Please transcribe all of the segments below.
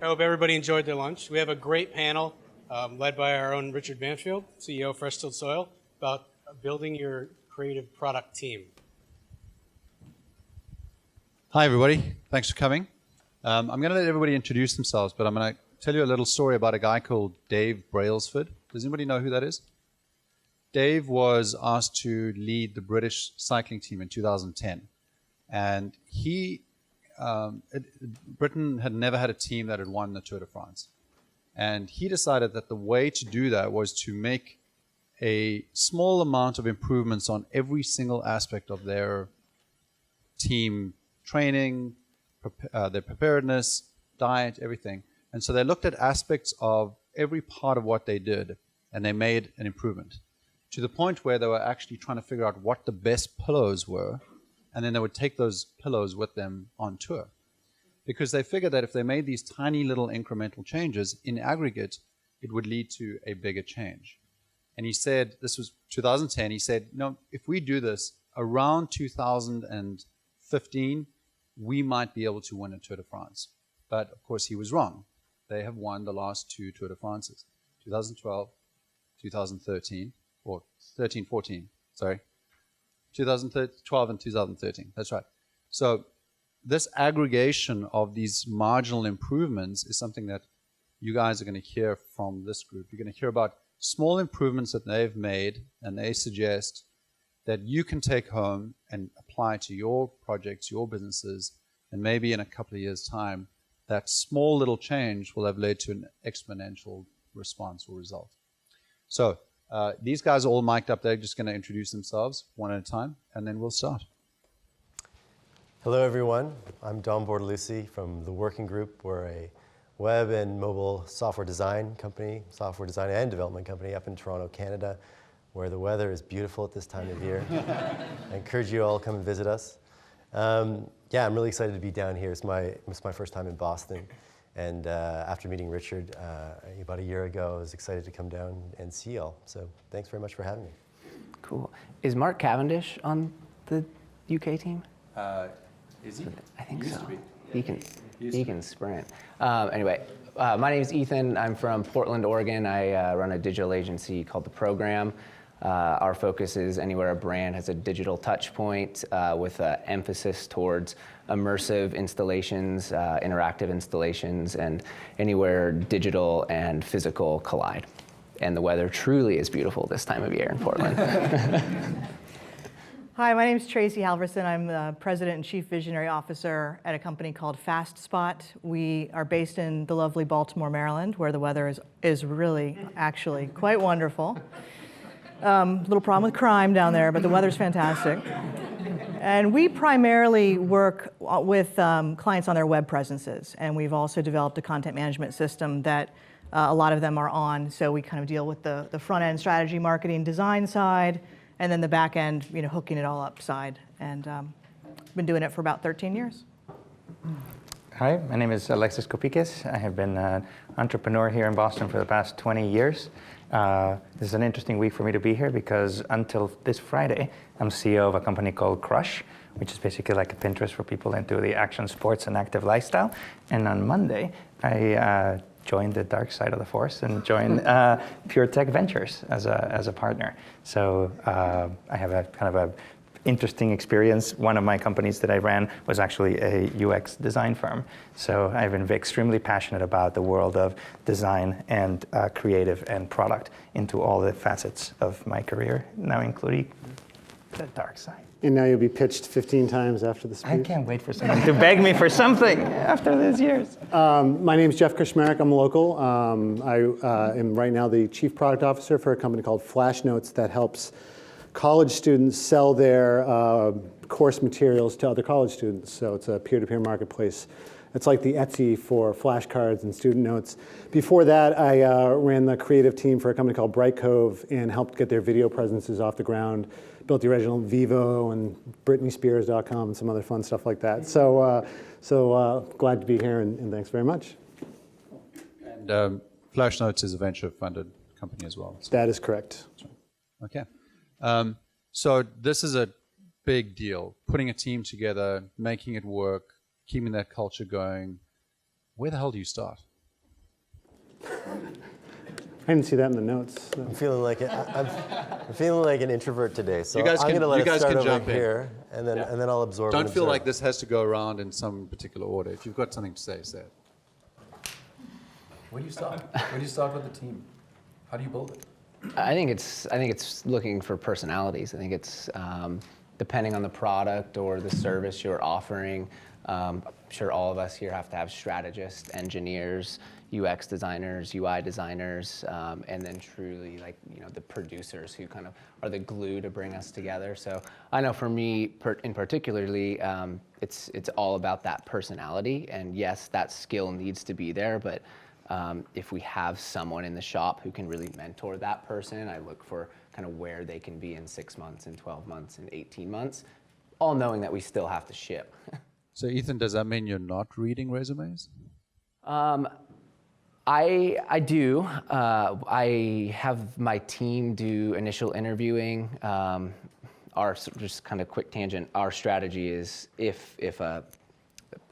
I hope everybody enjoyed their lunch. We have a great panel led by our own Richard Banfield, CEO of TiIled Soil, about building your creative product team. Hi, everybody. Thanks for coming. I'm going to let everybody introduce themselves, but I'm going to tell you a little story about a guy called Dave Brailsford. Does anybody know who that is? Dave was asked to lead the British cycling team in 2010. And Britain had never had a team that had won the Tour de France. And he decided that the way to do that was to make a small amount of improvements on every single aspect of their team training, their preparedness, diet, everything. And so they looked at aspects of every part of what they did, and they made an improvement to the point where they were actually trying to figure out what the best pillows were, and then they would take those pillows with them on tour. Because they figured that if they made these tiny little incremental changes, in aggregate, it would lead to a bigger change. And he said, this was 2010, he said, no, if we do this around 2015, we might be able to win a Tour de France. But of course he was wrong. They have won the last two Tour de France's, 2012, 2013, or 13-14, sorry. 2012 and 2013, that's right. So this aggregation of these marginal improvements is something that you guys are going to hear from this group. You're going to hear about small improvements that they've made and they suggest that you can take home and apply to your projects, your businesses, and maybe in a couple of years' time, that small little change will have led to an exponential response or result. So these guys are all mic'd up. They're just going to introduce themselves one at a time, and then we'll start. Hello, everyone. I'm Don Bortolucci from the Working Group. We're a web and mobile software design company, software design and development company up in Toronto, Canada, where the weather is beautiful at this time of year. I encourage you all to come and visit us. Yeah, I'm really excited to be down here. It's my first time in Boston. And after meeting Richard about a year ago, I was excited to come down and see y'all. So thanks very much for having me. Cool. Is Mark Cavendish on the UK team? Is he? I think so. He can sprint. Anyway, my name is Ethan. I'm from Portland, Oregon. I run a digital agency called The Program. Our focus is anywhere a brand has a digital touch point with an emphasis towards immersive installations, interactive installations, and anywhere digital and physical collide. And the weather truly is beautiful this time of year in Portland. Hi, my name is Tracy Halverson. I'm the President and Chief Visionary Officer at a company called FastSpot. We are based in the lovely Baltimore, Maryland, where the weather is really, actually quite wonderful. Little problem with crime down there, but the weather's fantastic. And we primarily work with clients on their web presences, and we've also developed a content management system that a lot of them are on, so we kind of deal with the front-end strategy, marketing, design side, and then the back end, hooking it all up side. And been doing it for about 13 years. Hi, my name is Alexis Kopikis. I have been an entrepreneur here in Boston for the past 20 years. This is an interesting week for me to be here because until this Friday, I'm CEO of a company called Crush, which is basically like a Pinterest for people into the action sports and active lifestyle. And on Monday, I joined the dark side of the force and joined Pure Tech Ventures as a partner. So I have a kind of a interesting experience. One of my companies that I ran was actually a UX design firm. So I've been extremely passionate about the world of design and creative and product into all the facets of my career, now including the dark side. And now you'll be pitched 15 times after the speech. I can't wait for someone to beg me for something after these years. My name is Jeff Krishmarek. I'm a local. I am right now the Chief Product Officer for a company called Flash Notes that helps college students sell their course materials to other college students. So it's a peer-to-peer marketplace. It's like the Etsy for flashcards and student notes. Before that, I ran the creative team for a company called Bright Cove and helped get their video presences off the ground. Built the original Vivo and BritneySpears.com and some other fun stuff like that. So glad to be here and thanks very much. And Flash Notes is a venture-funded company as well. So. That is correct. Okay. So this is a big deal, putting a team together, making it work, keeping that culture going. Where the hell do you start? didn't see that in the notes. I'm feeling like I'm feeling like an introvert today, so You guys I'm can- going to let you it guys start can over jump in. here, and then I'll absorb. Don't and feel observe. like this has to go around in some particular order. If you've got something to say, say it. Where do you start? Where do you start with the team? How do you build it? I think it's looking for personalities. I think it's depending on the product or the service you're offering. I'm sure all of us here have to have strategists, engineers, UX designers, UI designers, and then truly the producers who kind of are the glue to bring us together. So I know for me in particularly, it's all about that personality. And yes, that skill needs to be there, but if we have someone in the shop who can really mentor that person, I look for kind of where they can be in 6 months, in 12 months, in 18 months, all knowing that we still have to ship. So Ethan, does that mean you're not reading resumes? I do. I have my team do initial interviewing. Just kind of quick tangent, our strategy is if a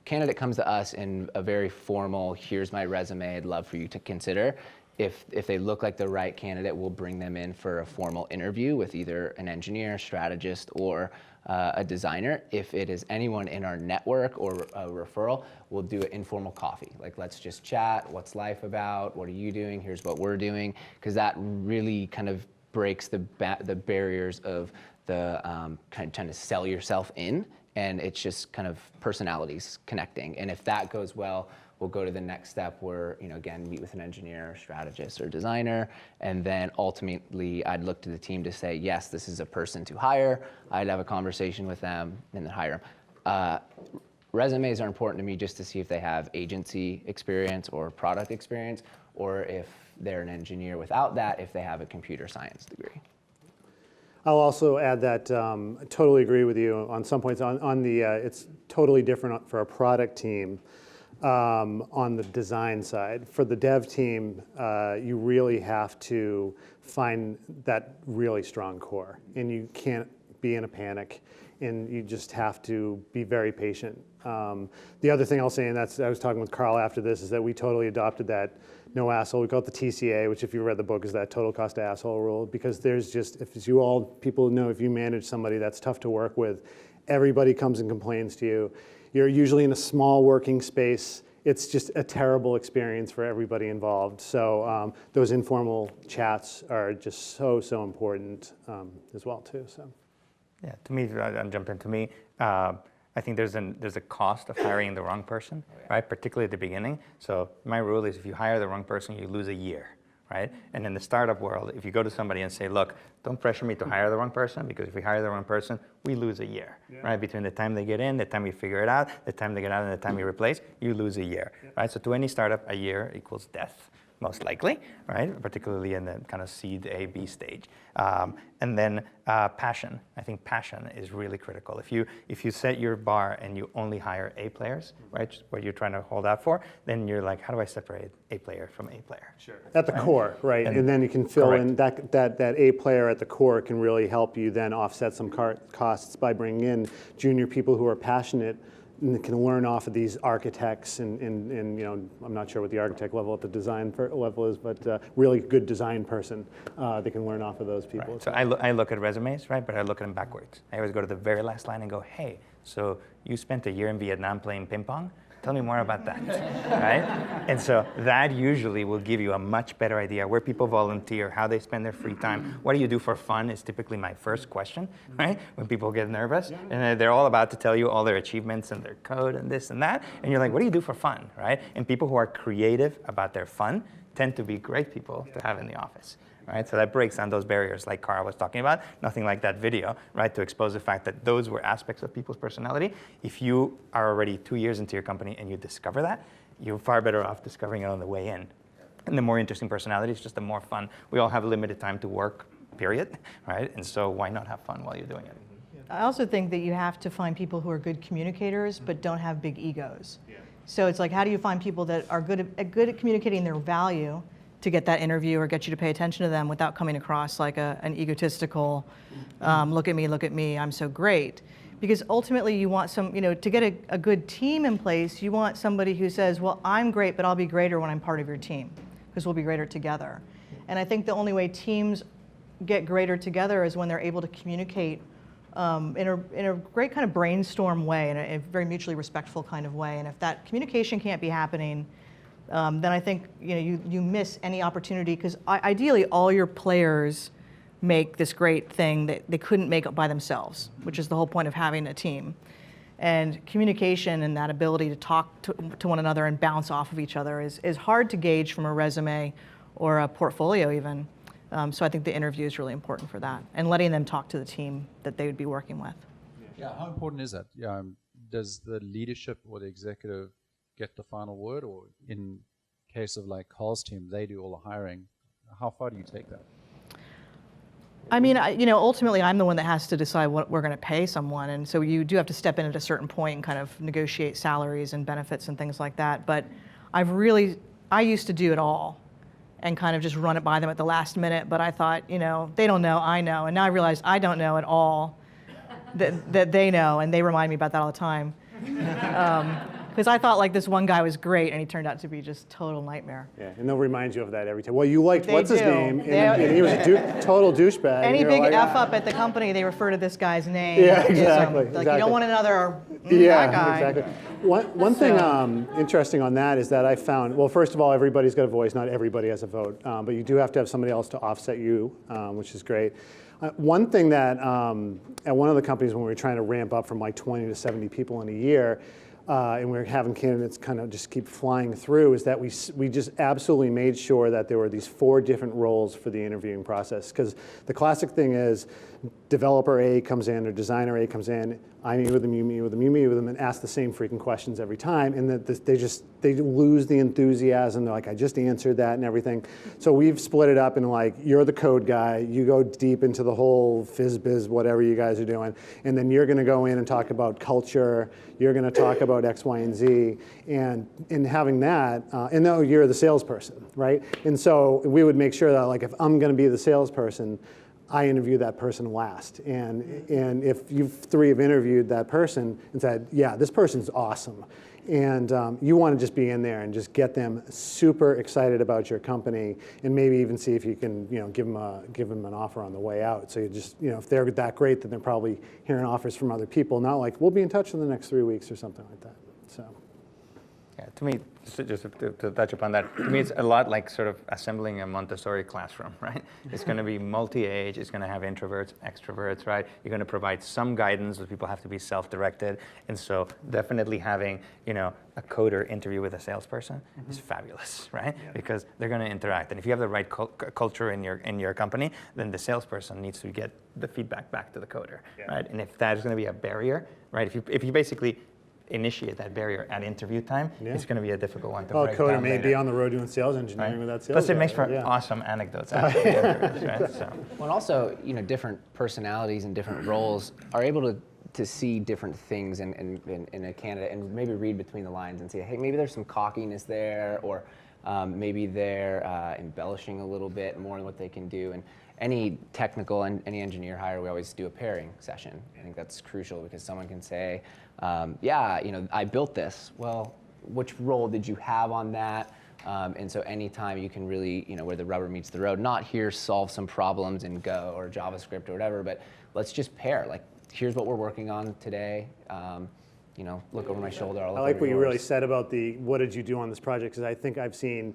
candidate comes to us in a very formal, here's my resume, I'd love for you to consider. If they look like the right candidate, we'll bring them in for a formal interview with either an engineer, strategist, or a designer. If it is anyone in our network or a referral, we'll do an informal coffee. Like, let's just chat. What's life about? What are you doing? Here's what we're doing. Because that really kind of breaks the barriers of the kind of trying to sell yourself in. And it's just kind of personalities connecting. And if that goes well, we'll go to the next step where, again, meet with an engineer, strategist, or designer. And then ultimately, I'd look to the team to say, yes, this is a person to hire. I'd have a conversation with them and then hire them. Resumes are important to me just to see if they have agency experience or product experience, or if they're an engineer without that, if they have a computer science degree. I'll also add that I totally agree with you on some points. On the, it's totally different for a product team. On the design side. For the dev team, you really have to find that really strong core, and you can't be in a panic, and you just have to be very patient. The other thing I'll say, and I was talking with Carl after this, is that we totally adopted that no asshole. We call it the TCA, which if you read the book is that total cost to asshole rule, because there's just, people know if you manage somebody that's tough to work with, everybody comes and complains to you. You're usually in a small working space. It's just a terrible experience for everybody involved. So those informal chats are just so important as well too. So. Yeah, to me, I'll jump in. To me, I think there's a cost of hiring the wrong person, right? Particularly at the beginning. So my rule is if you hire the wrong person, you lose a year. Right? And in the startup world, if you go to somebody and say, look, don't pressure me to hire the wrong person, because if we hire the wrong person, we lose a year, right? Between the time they get in, the time we figure it out, the time they get out, and the time we replace, you lose a year, right? So to any startup, a year equals death, most likely, right? Particularly in the kind of seed A, B stage. And then passion. I think passion is really critical. If you set your bar and you only hire A players, right, what you're trying to hold out for, then you're like, how do I separate A player from A player? Sure. At the core, right? And then you can fill in that A player at the core can really help you then offset some costs by bringing in junior people who are passionate and can learn off of these architects and I'm not sure what the architect level at the design level is, but really good design person they can learn off of those people. Right. So I look at resumes, right, but I look at them backwards. I always go to the very last line and go, hey, so you spent a year in Vietnam playing ping pong? Tell me more about that, right? And so that usually will give you a much better idea where people volunteer, how they spend their free time. What do you do for fun is typically my first question, right? When people get nervous, and they're all about to tell you all their achievements and their code and this and that, and you're like, what do you do for fun, right? And people who are creative about their fun tend to be great people to have in the office. Right? So that breaks down those barriers like Carl was talking about. Nothing like that video, right, to expose the fact that those were aspects of people's personality. If you are already 2 years into your company and you discover that, you're far better off discovering it on the way in. And the more interesting personalities, just the more fun. We all have limited time to work, period, right? And so why not have fun while you're doing it? I also think that you have to find people who are good communicators but don't have big egos. So it's like, how do you find people that are good at communicating their value to get that interview or get you to pay attention to them without coming across like an egotistical, look at me, I'm so great. Because ultimately you want to get a good team in place, you want somebody who says, well, I'm great, but I'll be greater when I'm part of your team, because we'll be greater together. And I think the only way teams get greater together is when they're able to communicate in a great kind of brainstorm way, in a very mutually respectful kind of way. And if that communication can't be happening, then I think you miss any opportunity, because ideally all your players make this great thing that they couldn't make it by themselves, which is the whole point of having a team. And communication and that ability to talk to one another and bounce off of each other is hard to gauge from a resume or a portfolio even. So I think the interview is really important for that, and letting them talk to the team that they would be working with. Yeah, how important is that? Does the leadership or the executive get the final word, or in case of like Carl's team, they do all the hiring? How far do you take that? I mean, ultimately, I'm the one that has to decide what we're going to pay someone, and so you do have to step in at a certain point and kind of negotiate salaries and benefits and things like that. But I used to do it all and kind of just run it by them at the last minute. But I thought, they don't know, I know, and now I realize I don't know at all that they know, and they remind me about that all the time. Because I thought like this one guy was great, and he turned out to be just total nightmare. Yeah, and they'll remind you of that every time. Well, you liked They what's his do. name, and he was a total douchebag. Any and big you're like, F up at the company, they refer to this guy's name. Yeah, It's, exactly, like, you exactly. don't want another Yeah, that guy. exactly. One thing interesting on that is that I found, well, first of all, everybody's got a voice. Not everybody has a vote, but you do have to have somebody else to offset you, which is great. One thing that at one of the companies, when we were trying to ramp up from like 20 to 70 people in a year, and we were having candidates kind of just keep flying through, is that we just absolutely made sure that there were these 4 different roles for the interviewing process. Because the classic thing is developer A comes in or designer A comes in, I meet with them, you meet with them, you meet with them, and ask the same freaking questions every time, and that they lose the enthusiasm. They're like, I just answered that and everything. So we've split it up in like, you're the code guy, you go deep into the whole fizz biz, whatever you guys are doing, and then you're going to go in and talk about culture, you're going to talk about X, Y, and Z, and in having that, and no, you're the salesperson, right? And so we would make sure that like, if I'm going to be the salesperson, I interview that person last. And if you 3 have interviewed that person and said, yeah, this person's awesome, and you want to just be in there and just get them super excited about your company, and maybe even see if you can give them an offer on the way out. So you just, if they're that great, then they're probably hearing offers from other people, not like, we'll be in touch in the next 3 weeks or something like that. So. Yeah, to me, just to touch upon that, to me it's a lot like sort of assembling a Montessori classroom, right? It's going to be multi-age, it's going to have introverts, extroverts, right? You're going to provide some guidance, but people have to be self-directed. And so definitely having, a coder interview with a salesperson is fabulous, right? Yeah. Because they're going to interact. And if you have the right culture in your company, then the salesperson needs to get the feedback back to the coder, right? And if that is going to be a barrier, right? If you basically initiate that barrier at interview time, it's going to be a difficult one to break down. Coder may be on the road doing sales engineering with that sales. Plus, it makes for awesome anecdotes after the interviews, right? So. Well, and also, different personalities and different roles are able to see different things in a candidate, and maybe read between the lines and say, hey, maybe there's some cockiness there, or maybe they're embellishing a little bit more than what they can do. And any technical and any engineer hire, we always do a pairing session. I think that's crucial, because someone can say, I built this. Well, which role did you have on that? And so anytime you can really, where the rubber meets the road, not here solve some problems in Go or JavaScript or whatever, but let's just pair. Like, here's what we're working on today. Look over my shoulder. I like what you really said about what did you do on this project, because I think I've seen,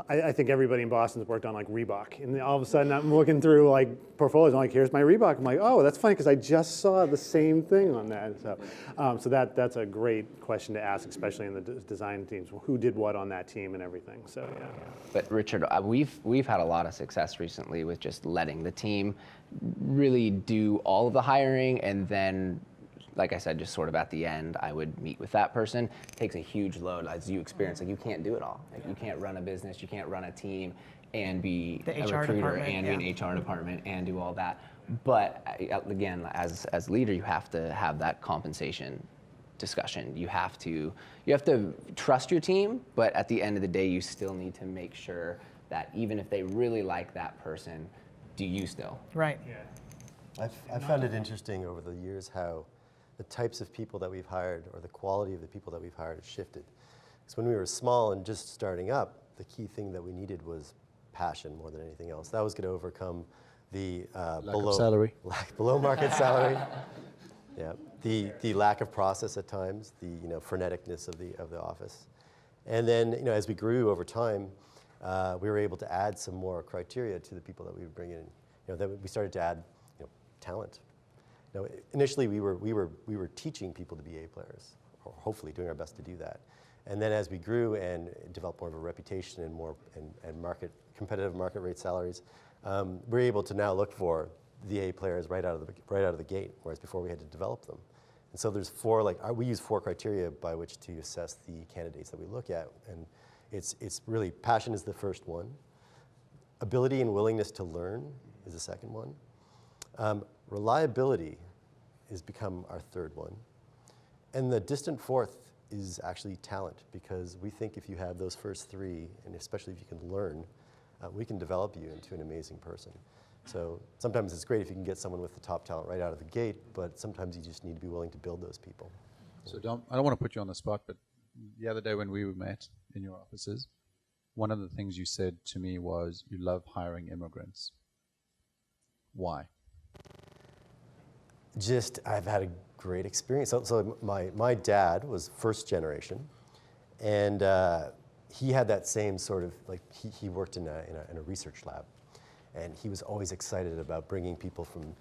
I think everybody in Boston's worked on like Reebok, and all of a sudden I'm looking through like portfolios. I'm like, here's my Reebok. I'm like, oh, that's funny because I just saw the same thing on that. So, that's a great question to ask, especially in the design teams. Who did what on that team and everything. So yeah. But Richard, we've had a lot of success recently with just letting the team really do all of the hiring, and then, like I said, just sort of at the end, I would meet with that person. It takes a huge load, as you experience. Like, you can't do it all. Like, you can't run a business, you can't run a team, and be a recruiter, and be an HR department, and do all that. But again, as leader, you have to have that compensation discussion. You have to trust your team, but at the end of the day, you still need to make sure that even if they really like that person, do you still? Right. Yeah. I've found it interesting over the years how the types of people that we've hired, or the quality of the people that we've hired, has shifted. Because when we were small and just starting up, the key thing that we needed was passion more than anything else. That was going to overcome the below market salary. Yeah, the lack of process at times, the freneticness of the office, and then as we grew over time, we were able to add some more criteria to the people that we would bring in. Then we started to add talent. Initially we were teaching people to be A players, or hopefully doing our best to do that. And then as we grew and developed more of a reputation and more and competitive market rate salaries, we're able to now look for the A players right out of the gate, whereas before we had to develop them. And so there's we use 4 criteria by which to assess the candidates that we look at, and it's really passion is the first one, ability and willingness to learn is the second one, reliability has become our third one, and the distant fourth is actually talent, because we think if you have those first 3, and especially if you can learn, we can develop you into an amazing person. So sometimes it's great if you can get someone with the top talent right out of the gate, but sometimes you just need to be willing to build those people. So I don't want to put you on the spot, but the other day when we met in your offices, one of the things you said to me was you love hiring immigrants. Why? I've had a great experience. So my dad was first generation, and he had that same sort of, he worked in a research lab, and he was always excited about bringing people from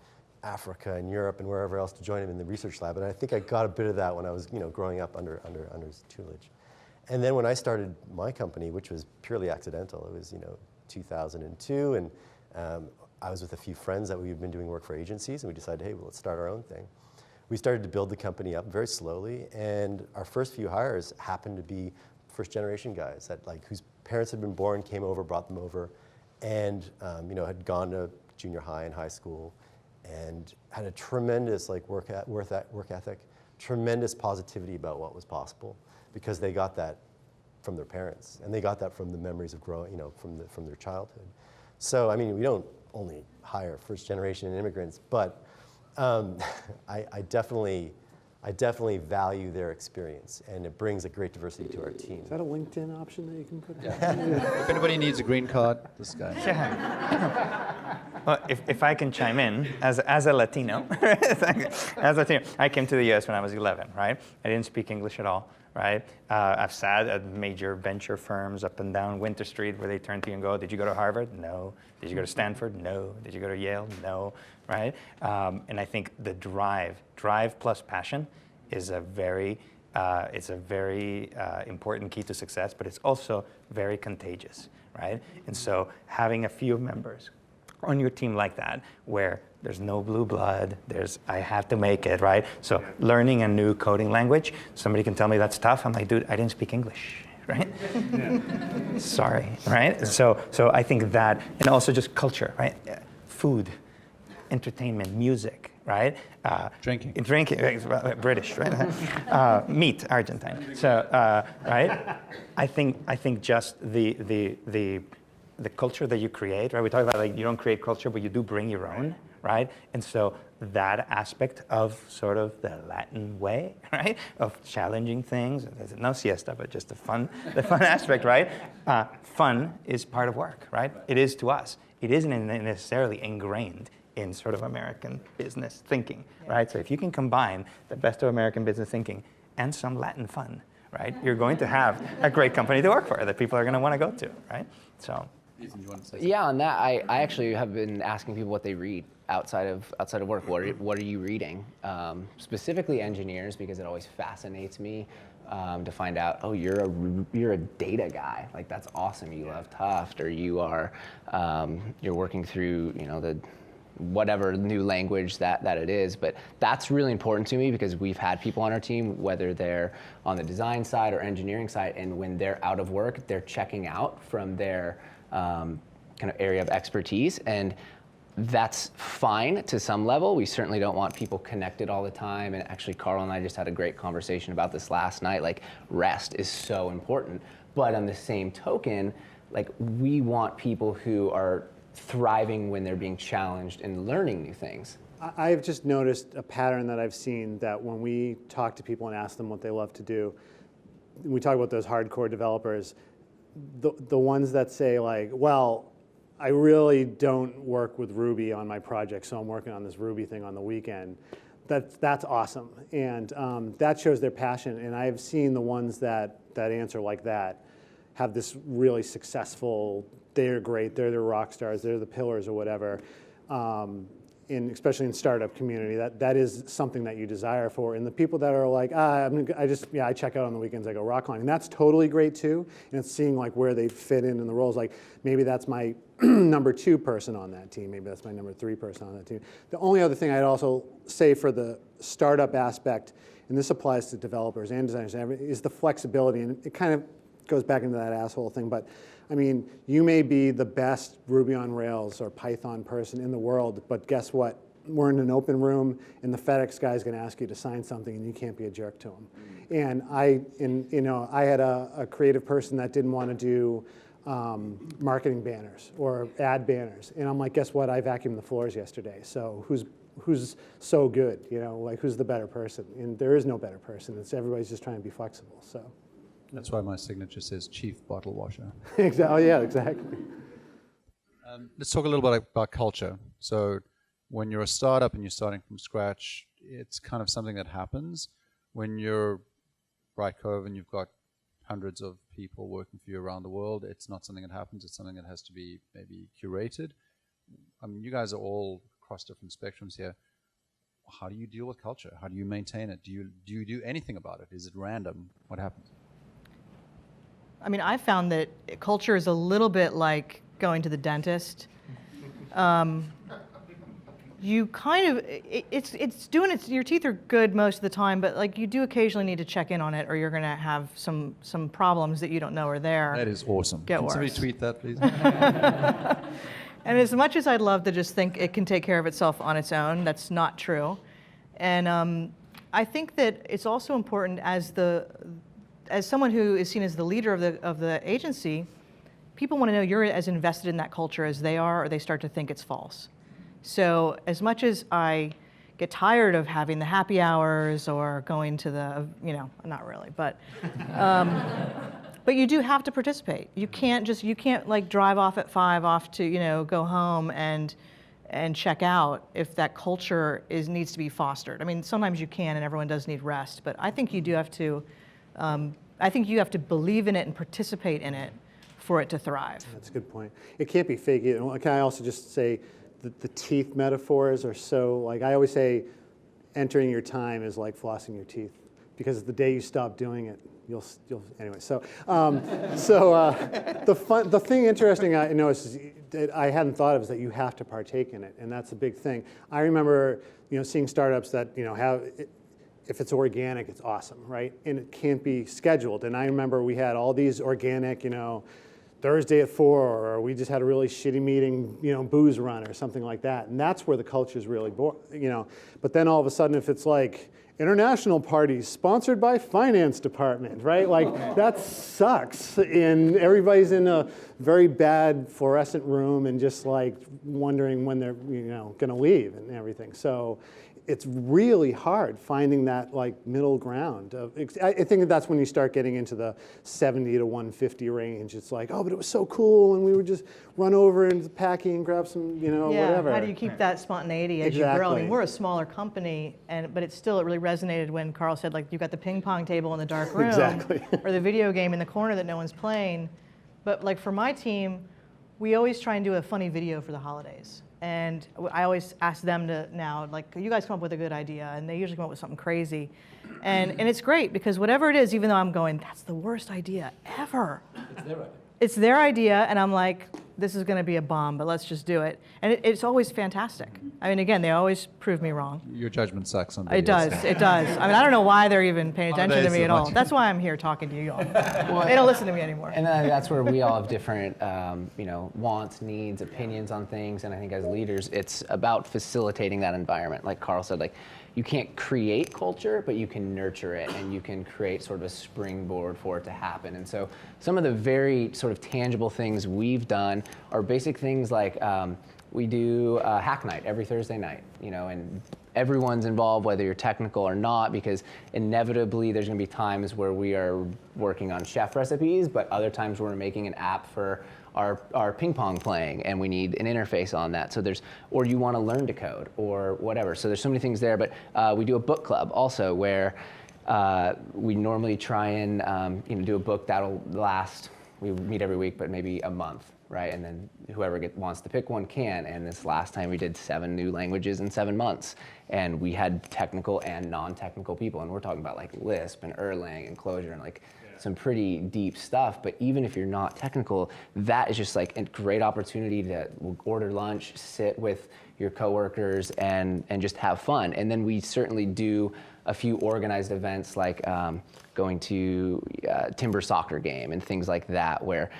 Africa and Europe and wherever else to join him in the research lab. And I think I got a bit of that when I was growing up under his tutelage. And then when I started my company, which was purely accidental, it was 2002, and I was with a few friends that we've been doing work for agencies, and we decided, hey, well, let's start our own thing. We started to build the company up very slowly, and our first few hires happened to be first generation guys that whose parents had been born, came over, brought them over, and had gone to junior high and high school, and had a tremendous work ethic, tremendous positivity about what was possible, because they got that from their parents, and they got that from the memories of growing, from their childhood. So I mean, we don't only hire first generation immigrants, but I definitely value their experience, and it brings a great diversity to our team. Is that a LinkedIn option that you can put? If anybody needs a green card, this guy. Well, if I can chime in, as a Latino, I came to the U.S. when I was 11, right? I didn't speak English at all, right? I've sat at major venture firms up and down Winter Street where they turn to you and go, did you go to Harvard? No. Did you go to Stanford? No. Did you go to Yale? No, right? And I think the drive plus passion is a very important key to success, but it's also very contagious, right? And so having a few members on your team like that, where there's no blue blood, I have to make it, right? So learning a new coding language, somebody can tell me that's tough. I'm like, dude, I didn't speak English, right? Sorry, right? So I think that, and also just culture, right? Food, entertainment, music, right? Drinking, British, right? Meat, Argentine. So, right? I think just the culture that you create, right? We talk about you don't create culture, but you do bring your own, right? And so that aspect of sort of the Latin way, right? Of challenging things. There's no siesta, but just the fun aspect, right? Fun is part of work, right? It is to us. It isn't necessarily ingrained in sort of American business thinking, right? So if you can combine the best of American business thinking and some Latin fun, right? You're going to have a great company to work for that people are going to want to go to, right? So. Ethan, you want to say something? Yeah, on that, I actually have been asking people what they read outside of work. What are you reading? Specifically engineers, because it always fascinates me to find out, oh, you're a data guy. Like, that's awesome. You love Tufts, or you are you're working through the whatever new language that it is. But that's really important to me, because we've had people on our team, whether they're on the design side or engineering side, and when they're out of work, they're checking out from their kind of area of expertise, and that's fine to some level. We certainly don't want people connected all the time, and actually Carl and I just had a great conversation about this last night. Like, rest is so important, but on the same token, we want people who are thriving when they're being challenged and learning new things. I've just noticed a pattern that I've seen, that when we talk to people and ask them what they love to do, we talk about those hardcore developers, the ones that say well, I really don't work with Ruby on my project, so I'm working on this Ruby thing on the weekend. That's awesome, and that shows their passion. And I've seen the ones that answer like that have this really successful. They're great. They're the rock stars. They're the pillars or whatever. Especially in startup community, that is something that you desire for. And the people that are like, I check out on the weekends, I go rock climbing. That's totally great too. And it's seeing like where they fit in the roles. Like maybe that's my number 2 person on that team. Maybe that's my number 3 person on that team. The only other thing I'd also say for the startup aspect, and this applies to developers and designers, is the flexibility. And it kind of goes back into that asshole thing, but I mean, you may be the best Ruby on Rails or Python person in the world, but guess what? We're in an open room, and the FedEx guy is going to ask you to sign something, and you can't be a jerk to him. And I had a creative person that didn't want to do marketing banners or ad banners, and I'm like, guess what? I vacuumed the floors yesterday. So who's so good? Like who's the better person? And there is no better person. Everybody's just trying to be flexible. So. That's why my signature says Chief Bottle Washer. Exactly. Oh, yeah, exactly. Let's talk a little bit about culture. So when you're a startup and you're starting from scratch, it's kind of something that happens. When you're Brightcove and you've got hundreds of people working for you around the world, it's not something that happens. It's something that has to be maybe curated. I mean, you guys are all across different spectrums here. How do you deal with culture? How do you maintain it? Do you do anything about it? Is it random? What happens? I mean, I found that culture is a little bit like going to the dentist. You kind of, it's doing its, your teeth are good most of the time, but like you do occasionally need to check in on it or you're going to have some problems that you don't know are there. That is awesome. Get Can worse. somebody tweet that, please? And as much as I'd love to just think it can take care of itself on its own, that's not true. And I think that it's also important as someone who is seen as the leader of the agency, people want to know you're as invested in that culture as they are, or they start to think it's false. So as much as I get tired of having the happy hours or going to the, not really, but you do have to participate. You can't like drive off at 5 off to, go home and check out if that culture needs to be fostered. I mean, sometimes you can and everyone does need rest, but I think you do have to believe in it and participate in it for it to thrive. That's a good point. It can't be fake. Can I also just say that the teeth metaphors are so, like I always say, entering your time is like flossing your teeth, because the day you stop doing it, you'll anyway. So the thing interesting I noticed is that I hadn't thought of is that you have to partake in it, and that's a big thing. I remember seeing startups that have. If it's organic, it's awesome, right? And it can't be scheduled. And I remember we had all these organic, Thursday at 4, or we just had a really shitty meeting, booze run or something like that. And that's where the culture is really, But then all of a sudden, if it's like international parties sponsored by finance department, right? Like that sucks. And everybody's in a very bad fluorescent room and just like wondering when they're, going to leave and everything. So it's really hard finding that like middle ground. I think that's when you start getting into the 70 to 150 range. It's like, oh, but it was so cool, and we would just run over into the packing and grab some, whatever. How do you keep that spontaneity as you grow? I mean, we're a smaller company, but it really resonated when Carl said, like, you've got the ping pong table in the dark room, exactly. or the video game in the corner that no one's playing. But like for my team, we always try and do a funny video for the holidays. And I always ask them to now, like, you guys come up with a good idea, and they usually come up with something crazy. And it's great, because whatever it is, even though I'm going, that's the worst idea ever. It's their idea. It's their idea, and I'm like, this is going to be a bomb, but let's just do it. And it's always fantastic. I mean, again, they always prove me wrong. Your judgment sucks on It does, it does. I mean, I don't know why they're even paying attention to me at all. much. That's why I'm here talking to you all. They don't listen to me anymore. And that's where we all have different, wants, needs, opinions on things. And I think as leaders, it's about facilitating that environment. Like Carl said, like you can't create culture, but you can nurture it, and you can create sort of a springboard for it to happen. And so some of the very sort of tangible things we've done are basic things like We do hack night every Thursday night, you know, and everyone's involved, whether you're technical or not, because inevitably there's going to be times where we are working on chef recipes, but other times we're making an app for our ping pong playing, and we need an interface on that. So or you want to learn to code or whatever. So there's so many things there. But we do a book club also, where we normally try and do a book that'll last. We meet every week, but maybe a month. Right, and then whoever wants to pick one can. And this last time we did 7 new languages in 7 months, and we had technical and non-technical people, and we're talking about like Lisp and Erlang and Clojure and like some pretty deep stuff. But even if you're not technical, that is just like a great opportunity to order lunch, sit with your coworkers, and just have fun. And then we certainly do a few organized events like going to Timber soccer game and things like that, where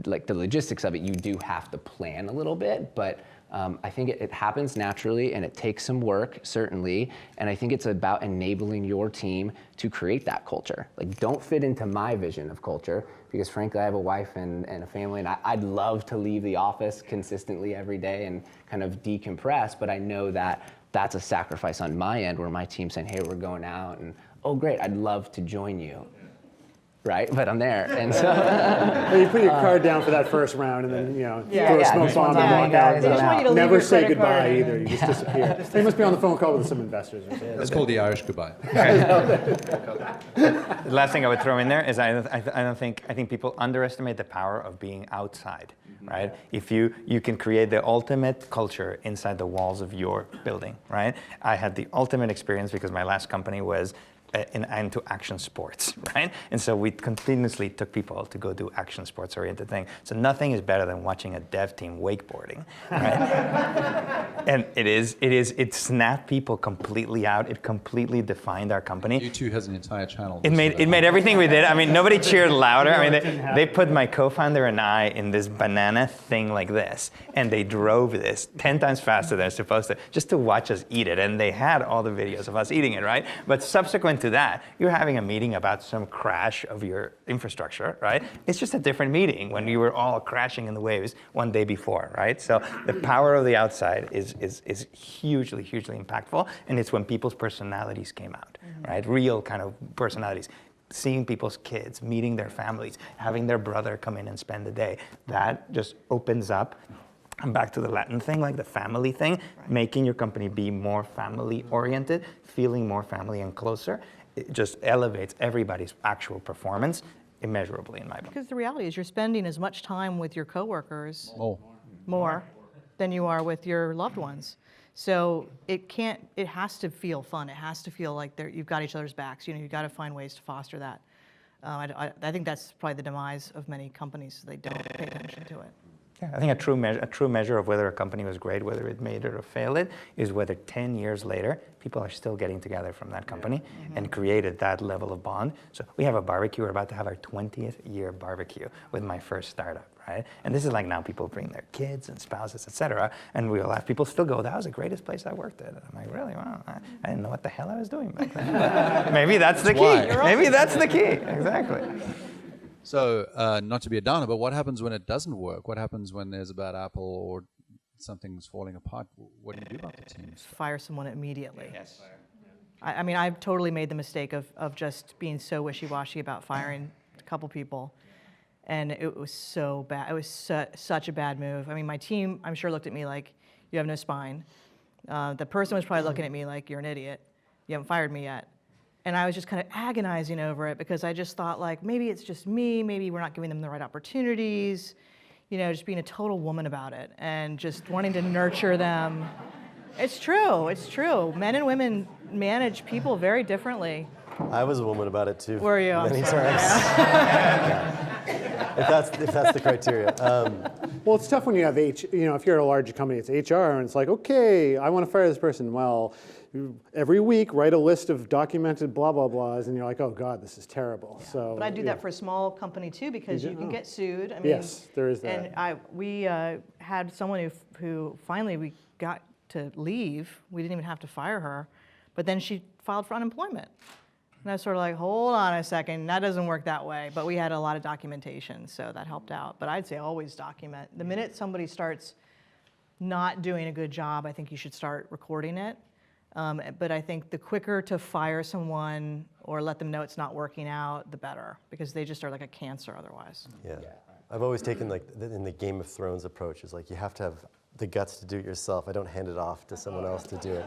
like the logistics of it, you do have to plan a little bit, but I think it happens naturally, and it takes some work, certainly, and I think it's about enabling your team to create that culture. Like, don't fit into my vision of culture, because frankly, I have a wife and a family, and I'd love to leave the office consistently every day and kind of decompress, but I know that that's a sacrifice on my end, where my team's saying, hey, we're going out, and oh great, I'd love to join you. Right, but I'm there, and so Well, you put your card down for that first round, and then throw a smoke bomb and walk out. They just want you to leave Never your say credit card goodbye in. either. You just disappear. They must be on the phone call with some investors or something. That's called the Irish goodbye. The last thing I would throw in there is I think people underestimate the power of being outside, right? If you can create the ultimate culture inside the walls of your building, right? I had the ultimate experience because my last company was into action sports, right? And so we continuously took people to go do action sports oriented thing. So nothing is better than watching a dev team wakeboarding, right? And it snapped people completely out. It completely defined our company. U2 has an entire channel. It made everything we did. I mean, nobody cheered louder. I mean, they put my co-founder and I in this banana thing like this, and they drove this 10 times faster than they're supposed to, just to watch us eat it. And they had all the videos of us eating it, right? But subsequent to that, you're having a meeting about some crash of your infrastructure, right? It's just a different meeting when you were all crashing in the waves one day before, right? So the power of the outside is hugely, hugely impactful, and it's when people's personalities came out, right? Real kind of personalities. Seeing people's kids, meeting their families, having their brother come in and spend the day, that just opens up. And back to the Latin thing, like the family thing, making your company be more family-oriented, feeling more family and closer, it just elevates everybody's actual performance immeasurably, in my book. Because the reality is you're spending as much time with your coworkers, Oh, more than you are with your loved ones. So it has to feel fun. It has to feel like you've got each other's backs. You've got to find ways to foster that. I think that's probably the demise of many companies. They don't pay attention to it. Yeah, I think a true measure of whether a company was great, whether it made it or failed it, is whether 10 years later, people are still getting together from that company and created that level of bond. So we have a barbecue. We're about to have our 20th year barbecue with my first startup, right? And this is like now people bring their kids and spouses, et cetera, and we'll have people still go, that was the greatest place I worked at. And I'm like, really? Wow, I didn't know what the hell I was doing back then. But maybe that's the key. Maybe that's the key, exactly. so not to be a downer, but what happens when it doesn't work? What happens when there's a bad apple or something's falling apart? What do you do about the teams? Fire someone immediately. Yes. I mean, I've totally made the mistake of just being so wishy-washy about firing a couple people, and it was so bad. It was such a bad move. I mean, my team, I'm sure, looked at me like, you have no spine. The person was probably looking at me like, you're an idiot. You haven't fired me yet. And I was just kind of agonizing over it because I just thought, like, maybe it's just me, maybe we're not giving them the right opportunities, just being a total woman about it and just wanting to nurture them. It's true. Men and women manage people very differently. I was a woman about it too. Were you? Many I'm sorry. times. Yeah. If that's the criteria. Well, it's tough when you have if you're at a larger company, it's HR, and it's like, okay, I want to fire this person. Well, every week write a list of documented blah blah blahs, and you're like, oh God, this is terrible. Yeah. So. But I do that for a small company too because you can get sued. I mean, yes, there is that. And we had someone who finally we got to leave. We didn't even have to fire her, but then she filed for unemployment. And I was sort of like, hold on a second, that doesn't work that way. But we had a lot of documentation, so that helped out. But I'd say always document. The minute somebody starts not doing a good job, I think you should start recording it. But I think the quicker to fire someone or let them know it's not working out, the better, because they just are like a cancer otherwise. Yeah. I've always taken like in the Game of Thrones approach is like you have to have the guts to do it yourself. I don't hand it off to someone else to do it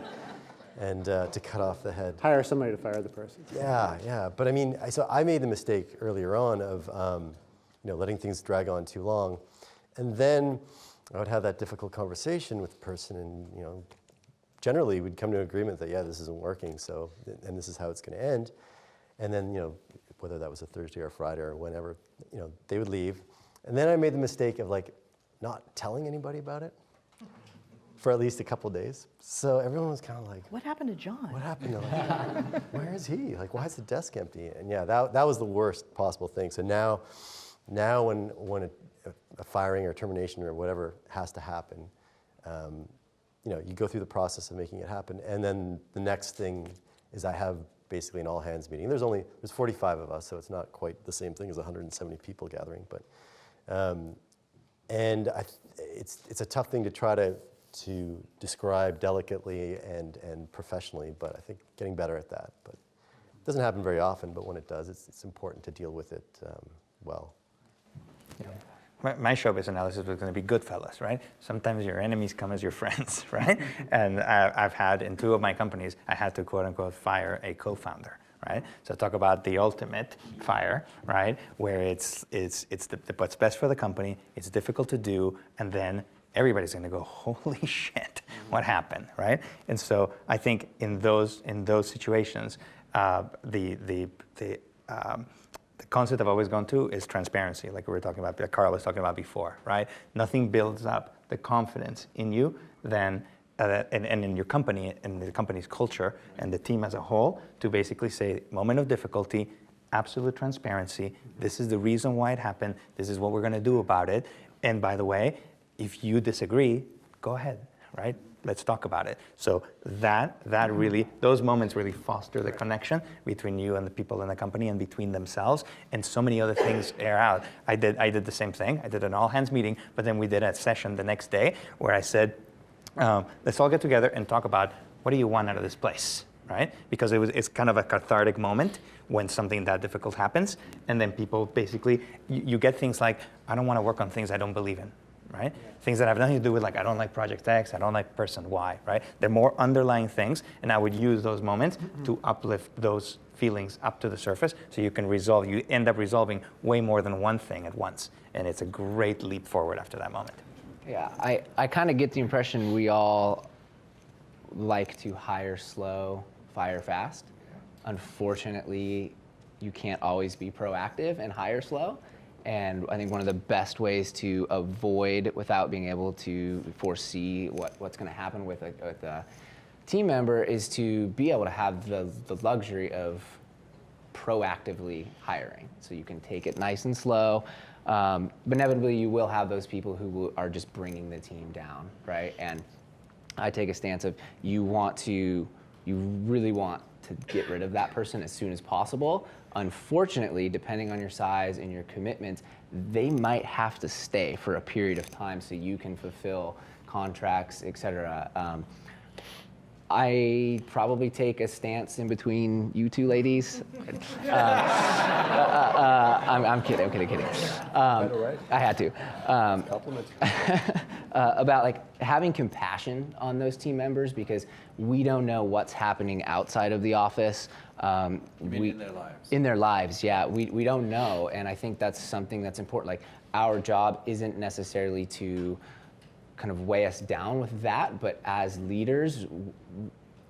and to cut off the head. Hire somebody to fire the person. Yeah. But I mean, so I made the mistake earlier on of letting things drag on too long, and then I would have that difficult conversation with the person, and generally we'd come to an agreement that this isn't working, so and this is how it's going to end, and then whether that was a Thursday or Friday or whenever, they would leave, and then I made the mistake of like not telling anybody about it for at least a couple days. So everyone was kind of like, What happened to John? what happened to him? Where is he? Like, why is the desk empty? And that was the worst possible thing. So now when a firing or termination or whatever has to happen, you go through the process of making it happen. And then the next thing is I have basically an all hands meeting. There's 45 of us, so it's not quite the same thing as 170 people gathering, but it's a tough thing to try to describe delicately and professionally, but I think getting better at that. But it doesn't happen very often, but when it does, it's important to deal with it well. My showbiz analysis was going to be Goodfellas, right? Sometimes your enemies come as your friends, right? And I've had, in 2 of my companies, I had to quote unquote fire a co-founder, right? So talk about the ultimate fire, right? Where it's what's best for the company, it's difficult to do, and then everybody's going to go, holy shit, what happened, right? And so I think in those situations, the concept I've always gone to is transparency, like we were talking about, like Carl was talking about before, right? Nothing builds up the confidence in you and in your company and the company's culture and the team as a whole to basically say, moment of difficulty, absolute transparency, this is the reason why it happened, this is what we're going to do about it, and by the way, if you disagree, go ahead, right? Let's talk about it. So that really, those moments really foster the connection between you and the people in the company and between themselves, and so many other things air out. I did the same thing. I did an all hands meeting, but then we did a session the next day where I said, let's all get together and talk about what do you want out of this place, right? Because it's kind of a cathartic moment when something that difficult happens, and then people basically, you get things like, I don't want to work on things I don't believe in. Right? Things that have nothing to do with like, I don't like project X, I don't like person Y, right? They're more underlying things, and I would use those moments to uplift those feelings up to the surface so you end up resolving way more than one thing at once. And it's a great leap forward after that moment. Yeah, I kind of get the impression we all like to hire slow, fire fast. Unfortunately, you can't always be proactive and hire slow. And I think one of the best ways to avoid, without being able to foresee what's going to happen with a team member, is to be able to have the luxury of proactively hiring. So you can take it nice and slow. But inevitably, you will have those people who are just bringing the team down, right? And I take a stance of you really want to get rid of that person as soon as possible. Unfortunately, depending on your size and your commitments, they might have to stay for a period of time so you can fulfill contracts, et cetera. I probably take a stance in between you two ladies. I'm kidding. I had to. Compliments. About like having compassion on those team members, because we don't know what's happening outside of the office. In their lives? In their lives, yeah. We don't know, and I think that's something that's important. Like, our job isn't necessarily to kind of weigh us down with that, but as leaders,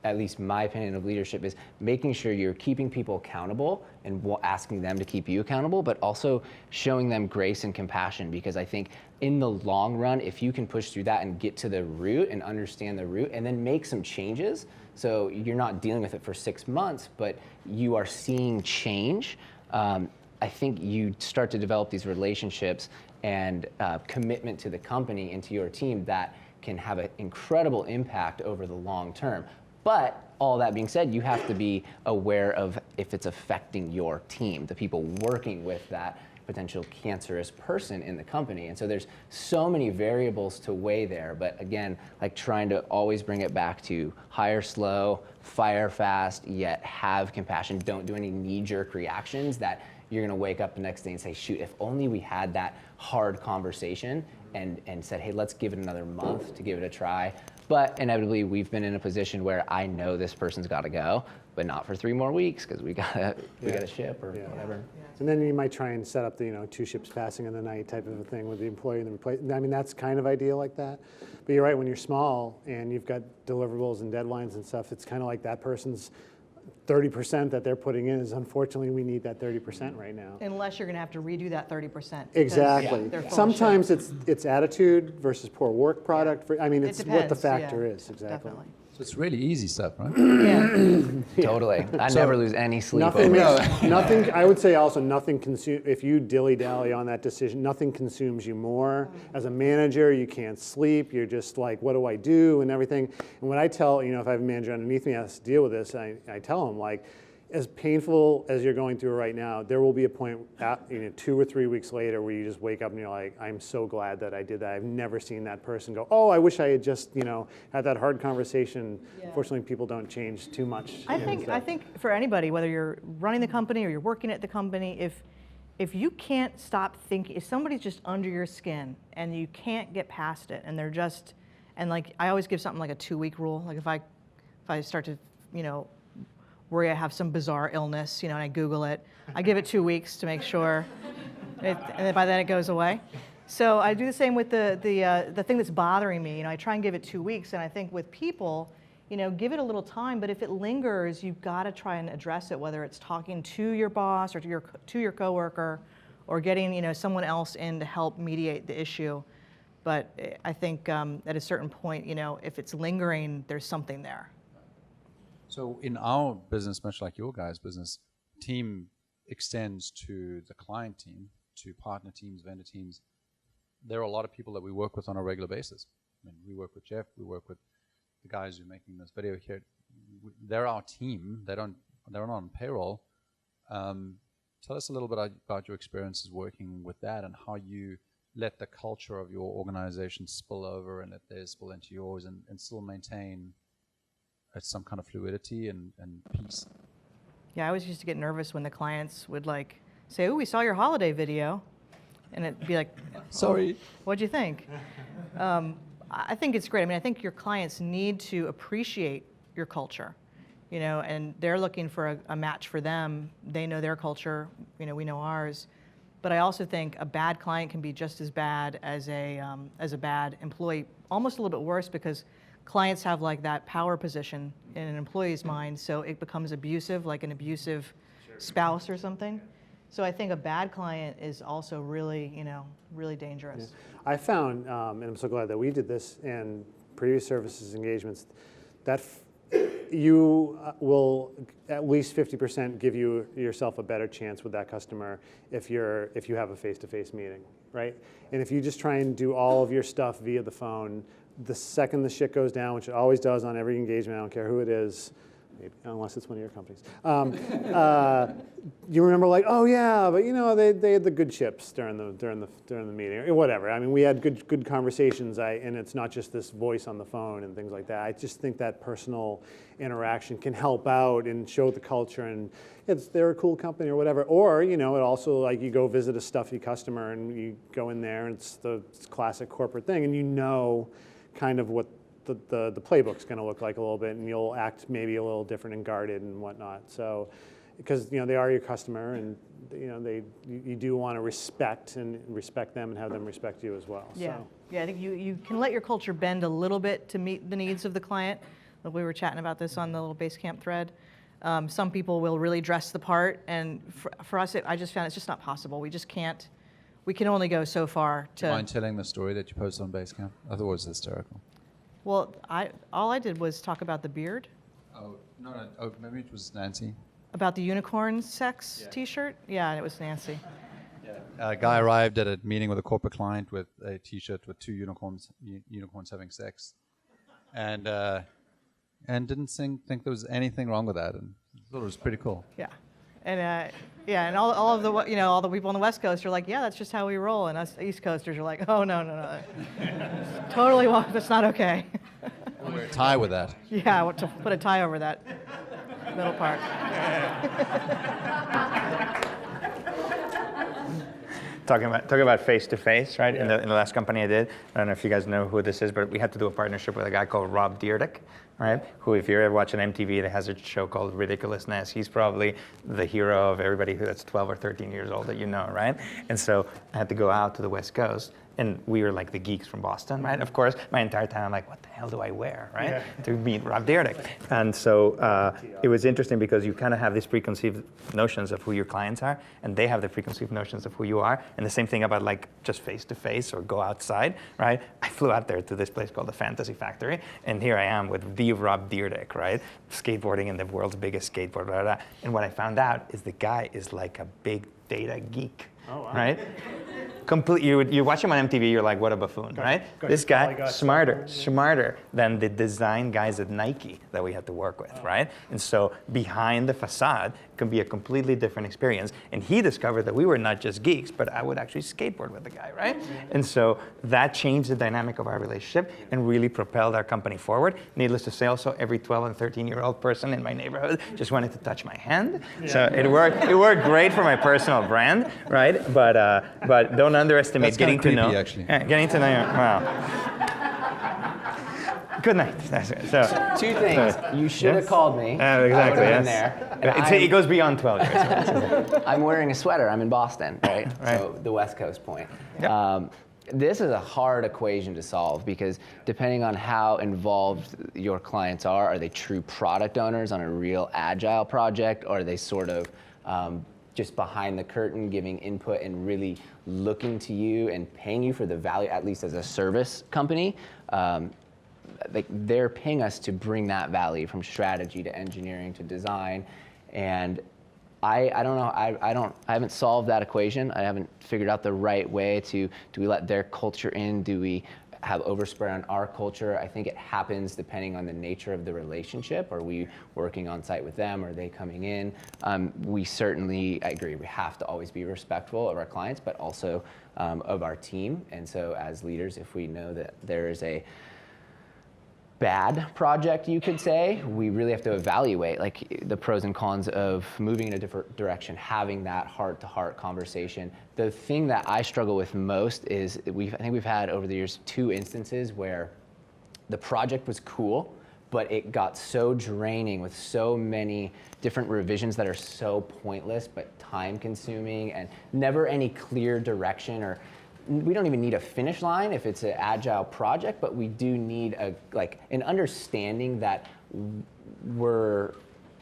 at least my opinion of leadership is making sure you're keeping people accountable and asking them to keep you accountable, but also showing them grace and compassion, because I think in the long run, if you can push through that and get to the root and understand the root and then make some changes, so you're not dealing with it for 6 months, but you are seeing change, I think you start to develop these relationships and commitment to the company and to your team that can have an incredible impact over the long term. But all that being said, you have to be aware of if it's affecting your team, the people working with that, potential cancerous person in the company. And so there's so many variables to weigh there. But again, like trying to always bring it back to hire slow, fire fast, yet have compassion. Don't do any knee-jerk reactions that you're going to wake up the next day and say, shoot, if only we had that hard conversation and said, hey, let's give it another month to give it a try. But inevitably, we've been in a position where I know this person's got to go, but not for 3 more weeks because we gotta ship or whatever. And then you might try and set up the 2 ships passing in the night type of a thing with the employee and the replacement. I mean, that's kind of ideal like that. But you're right, when you're small and you've got deliverables and deadlines and stuff, it's kind of like that person's 30% that they're putting in is, unfortunately, we need that 30% right now. Unless you're going to have to redo that 30%. because Exactly. they're full of Sometimes shit. it's attitude versus poor work product. I mean, It it's what the depends, factor yeah, is, exactly. Definitely. So it's really easy stuff, right? Yeah. Totally. I never lose any sleep Nothing, over it. nothing. I would say also nothing if you dilly-dally on that decision, nothing consumes you more. As a manager, you can't sleep. You're just like, what do I do and everything. And when I tell, if I have a manager underneath me that has to deal with this, I tell them, like, as painful as you're going through right now, there will be a point, 2 or 3 weeks later, where you just wake up and you're like, I'm so glad that I did that. I've never seen that person go, oh, I wish I had just, had that hard conversation. Yeah. Fortunately, people don't change too much. I think for anybody, whether you're running the company or you're working at the company, if you can't stop thinking, if somebody's just under your skin and you can't get past it, and they're just, and like I always give something like a 2-week rule. Like if I start to, worry I have some bizarre illness, and I Google it, I give it 2 weeks to make sure, and then by then it goes away. So I do the same with the thing that's bothering me. I try and give it 2 weeks, and I think with people, give it a little time. But if it lingers, you've got to try and address it, whether it's talking to your boss or to your coworker, or getting someone else in to help mediate the issue. But I think at a certain point, if it's lingering, there's something there. So in our business, much like your guys' business, team extends to the client team, to partner teams, vendor teams. There are a lot of people that we work with on a regular basis. I mean, we work with Jeff, we work with the guys who are making this video here. They're our team. They're not on payroll. Tell us a little bit about your experiences working with that and how you let the culture of your organization spill over and let theirs spill into yours and still maintain some kind of fluidity and peace. Yeah, I always used to get nervous when the clients would say, "Oh, we saw your holiday video," and it'd be like, Sorry. What'd you think? I think it's great. I mean, I think your clients need to appreciate your culture, and they're looking for a match for them. They know their culture, we know ours. But I also think a bad client can be just as bad as a bad employee, almost a little bit worse, because clients have that power position in an employee's mind, so it becomes abusive, like an abusive spouse or something. So I think a bad client is also really, really dangerous. Yeah. I found, and I'm so glad that we did this in previous services engagements, that you will at least 50% give yourself a better chance with that customer if you have a face-to-face meeting, right? And if you just try and do all of your stuff via the phone, the second the shit goes down, which it always does on every engagement, I don't care who it is, maybe, unless it's one of your companies, you remember oh yeah, but they had the good chips during the meeting or whatever. I mean, we had good conversations, and it's not just this voice on the phone and things like that. I just think that personal interaction can help out and show the culture, and they're a cool company or whatever. Or it also you go visit a stuffy customer and you go in there and it's the classic corporate thing, and kind of what the playbook's going to look like a little bit, and you'll act maybe a little different and guarded and whatnot. So, because they are your customer, and you do want to respect them and have them respect you as well. Yeah, So. yeah. I think you can let your culture bend a little bit to meet the needs of the client. We were chatting about this on the little Basecamp thread. Some people will really dress the part, and for us, I just found it's just not possible. We just can't. We can only go so far. Do you mind telling the story that you posted on Basecamp? I thought it was hysterical. Well, all I did was talk about the beard. Oh, no. Oh, maybe it was Nancy. About the unicorn sex T-shirt? Yeah, it was Nancy. A guy arrived at a meeting with a corporate client with a T-shirt with 2 unicorns having sex, and didn't think there was anything wrong with that, and thought it was pretty cool. Yeah, And yeah, and all of the all the people on the West Coast are like, yeah, that's just how we roll, and us East Coasters are like, oh no, totally, that's not okay. Wear a tie with that. Yeah, I want to put a tie over that middle part. Talking about face-to-face, right? In the last company I did, I don't know if you guys know who this is, but we had to do a partnership with a guy called Rob Dyrdek, right? Who, if you're ever watching MTV, that has a show called Ridiculousness, he's probably the hero of everybody that's 12 or 13 years old that you know, right? And so I had to go out to the West Coast, and we were like the geeks from Boston, right? Of course, my entire time I'm like, what the hell do I wear, right? Yeah. To meet Rob Dyrdek. And so it was interesting because you kind of have these preconceived notions of who your clients are, and they have the preconceived notions of who you are. And the same thing about like just face-to-face or go outside, right? I flew out there to this place called the Fantasy Factory, and here I am with the Rob Dyrdek, right? Skateboarding in the world's biggest skateboard, blah, blah, blah. And what I found out is the guy is like a big data geek, right? You watch him on MTV, you're like, what a buffoon, right? This guy, smarter than the design guys at Nike that we had to work with, right? And so behind the facade can be a completely different experience. And he discovered that we were not just geeks, but I would actually skateboard with the guy, right? And so that changed the dynamic of our relationship and really propelled our company forward. Needless to say, also, every 12 and 13-year-old person in my neighborhood just wanted to touch my hand. Yeah. So it worked great for my personal brand, right? But don't underestimate That's getting creepy, to know. Actually. Yeah, getting to know you. Wow. Good night. So, Two things. You should have called me. Exactly. I would've been there. It goes beyond 12 years. I'm wearing a sweater. I'm in Boston, right? Right. So the West Coast point. Yep. This is a hard equation to solve because depending on how involved your clients are they true product owners on a real agile project, or are they sort of just behind the curtain giving input and really looking to you and paying you for the value, at least as a service company? Like they're paying us to bring that value from strategy to engineering to design, and I don't know. I haven't solved that equation. I haven't figured out the right way to. Do we let their culture in? Do we have overspray on our culture? I think it happens depending on the nature of the relationship. Are we working on site with them? Are they coming in? We certainly, I agree, we have to always be respectful of our clients, but also of our team. And so as leaders, if we know that there is a bad project, you could say, we really have to evaluate like the pros and cons of moving in a different direction, having that heart-to-heart conversation. The thing that I struggle with most is I think we've had over the years 2 instances where the project was cool, but it got so draining with so many different revisions that are so pointless but time-consuming and never any clear direction, or we don't even need a finish line if it's an agile project, but we do need an understanding that we're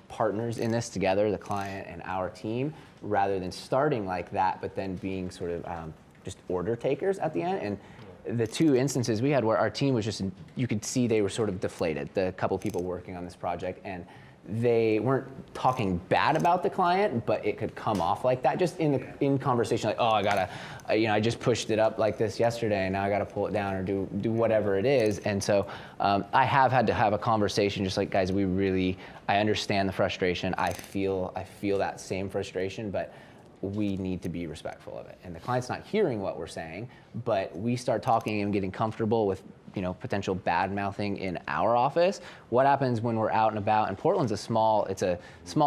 partners in this together, the client and our team, rather than starting like that, but then being sort of just order takers at the end. And the 2 instances we had where our team was just, you could see they were sort of deflated, the couple people working on this project, and they weren't talking bad about the client, but it could come off like that, just in conversation, like, oh, I just pushed it up like this yesterday, and now I gotta pull it down or do whatever it is. And so I have had to have a conversation, just like, guys, I understand the frustration. I feel that same frustration, but we need to be respectful of it. And the client's not hearing what we're saying, but we start talking and getting comfortable with potential bad mouthing in our office. What happens when we're out and about? And Portland's a small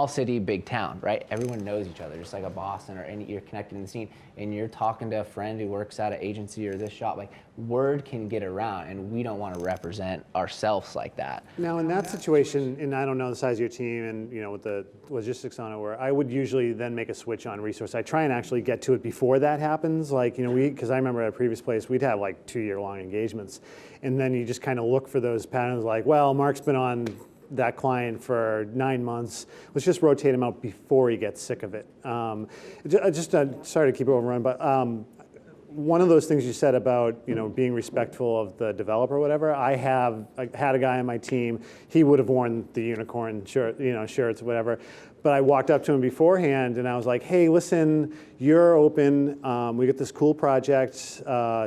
city, big town, right? Everyone knows each other, just like a Boston, or you're connected in the scene, and you're talking to a friend who works at an agency or this shop. Like, word can get around, and we don't want to represent ourselves like that. Now, in that situation, and I don't know the size of your team and with the logistics on it, where I would usually then make a switch on resource. I try and actually get to it before that happens. Like, because I remember at a previous place, we'd have like 2-year-long engagements. And then you just kind of look for those patterns like, well, Mark's been on that client for 9 months. Let's just rotate him out before he gets sick of it. Sorry to keep it overrun, but one of those things you said about being respectful of the developer or whatever, I had a guy on my team, he would have worn the unicorn shirt, shirts, whatever. But I walked up to him beforehand and I was like, hey, listen, you're open. We got this cool project,